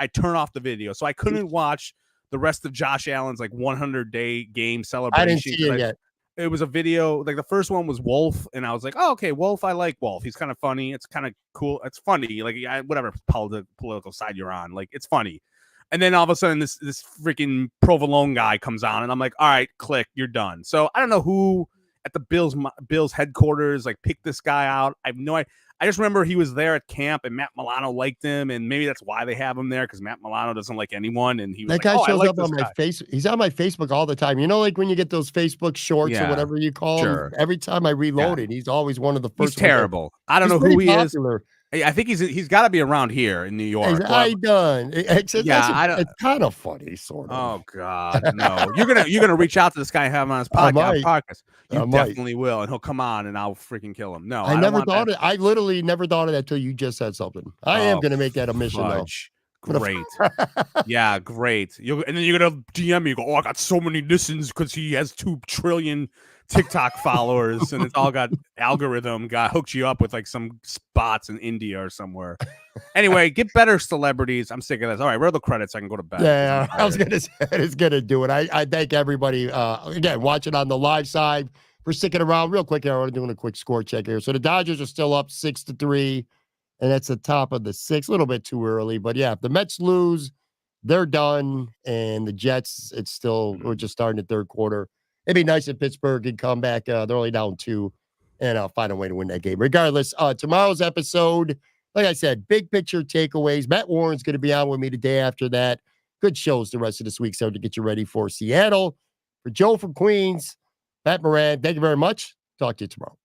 turn off the video. So I couldn't watch the rest of Josh Allen's like 100-day game celebration. I didn't see it yet. It was a video, like the first one was Wolf, and I was like, oh, okay, Wolf, I like Wolf. He's kind of funny. It's kind of cool. It's funny. Like, whatever political side you're on, like, it's funny. And then all of a sudden, this freaking Provolone guy comes on, and I'm like, all right, click, you're done. So I don't know who at the Bills headquarters like picked this guy out. I have no idea. I just remember he was there at camp, and Matt Milano liked him, and maybe that's why they have him there, because Matt Milano doesn't like anyone, and he was that guy shows up on my face. He's on my Facebook all the time. You know, like when you get those Facebook shorts or whatever you call them. Every time I reload it, he's always one of the first. He's terrible. I don't know who he is. I think he's got to be around here in New York. It's kind of funny, sort of. Oh God, no! You're gonna reach out to this guy and have him on his podcast. You definitely will, and he'll come on, and I'll freaking kill him. No, I never thought it. I literally never thought of that till you just said something. I am gonna make that a mission though. Great. Yeah, great. And then you're gonna DM me. Go, oh, I got so many listens because he has 2 trillion TikTok followers, and it's all got algorithm hooked you up with like some spots in India or somewhere. Anyway, get better celebrities. I'm sick of this. All right, roll the credits. I can go to bed. Yeah, I was gonna say it's gonna do it. I thank everybody again watching on the live side for sticking around. Real quick here, I'm doing a quick score check here. So the Dodgers are still up 6-3. And that's the top of the 6th, a little bit too early. But yeah, if the Mets lose, they're done. And the Jets, we're just starting the 3rd quarter. It'd be nice if Pittsburgh could come back. They're only down 2 and find a way to win that game. Regardless, tomorrow's episode, like I said, big picture takeaways. Matt Warren's going to be on with me the day after that. Good shows the rest of this week. So to get you ready for Seattle. For Joe from Queens, Matt Moran, thank you very much. Talk to you tomorrow.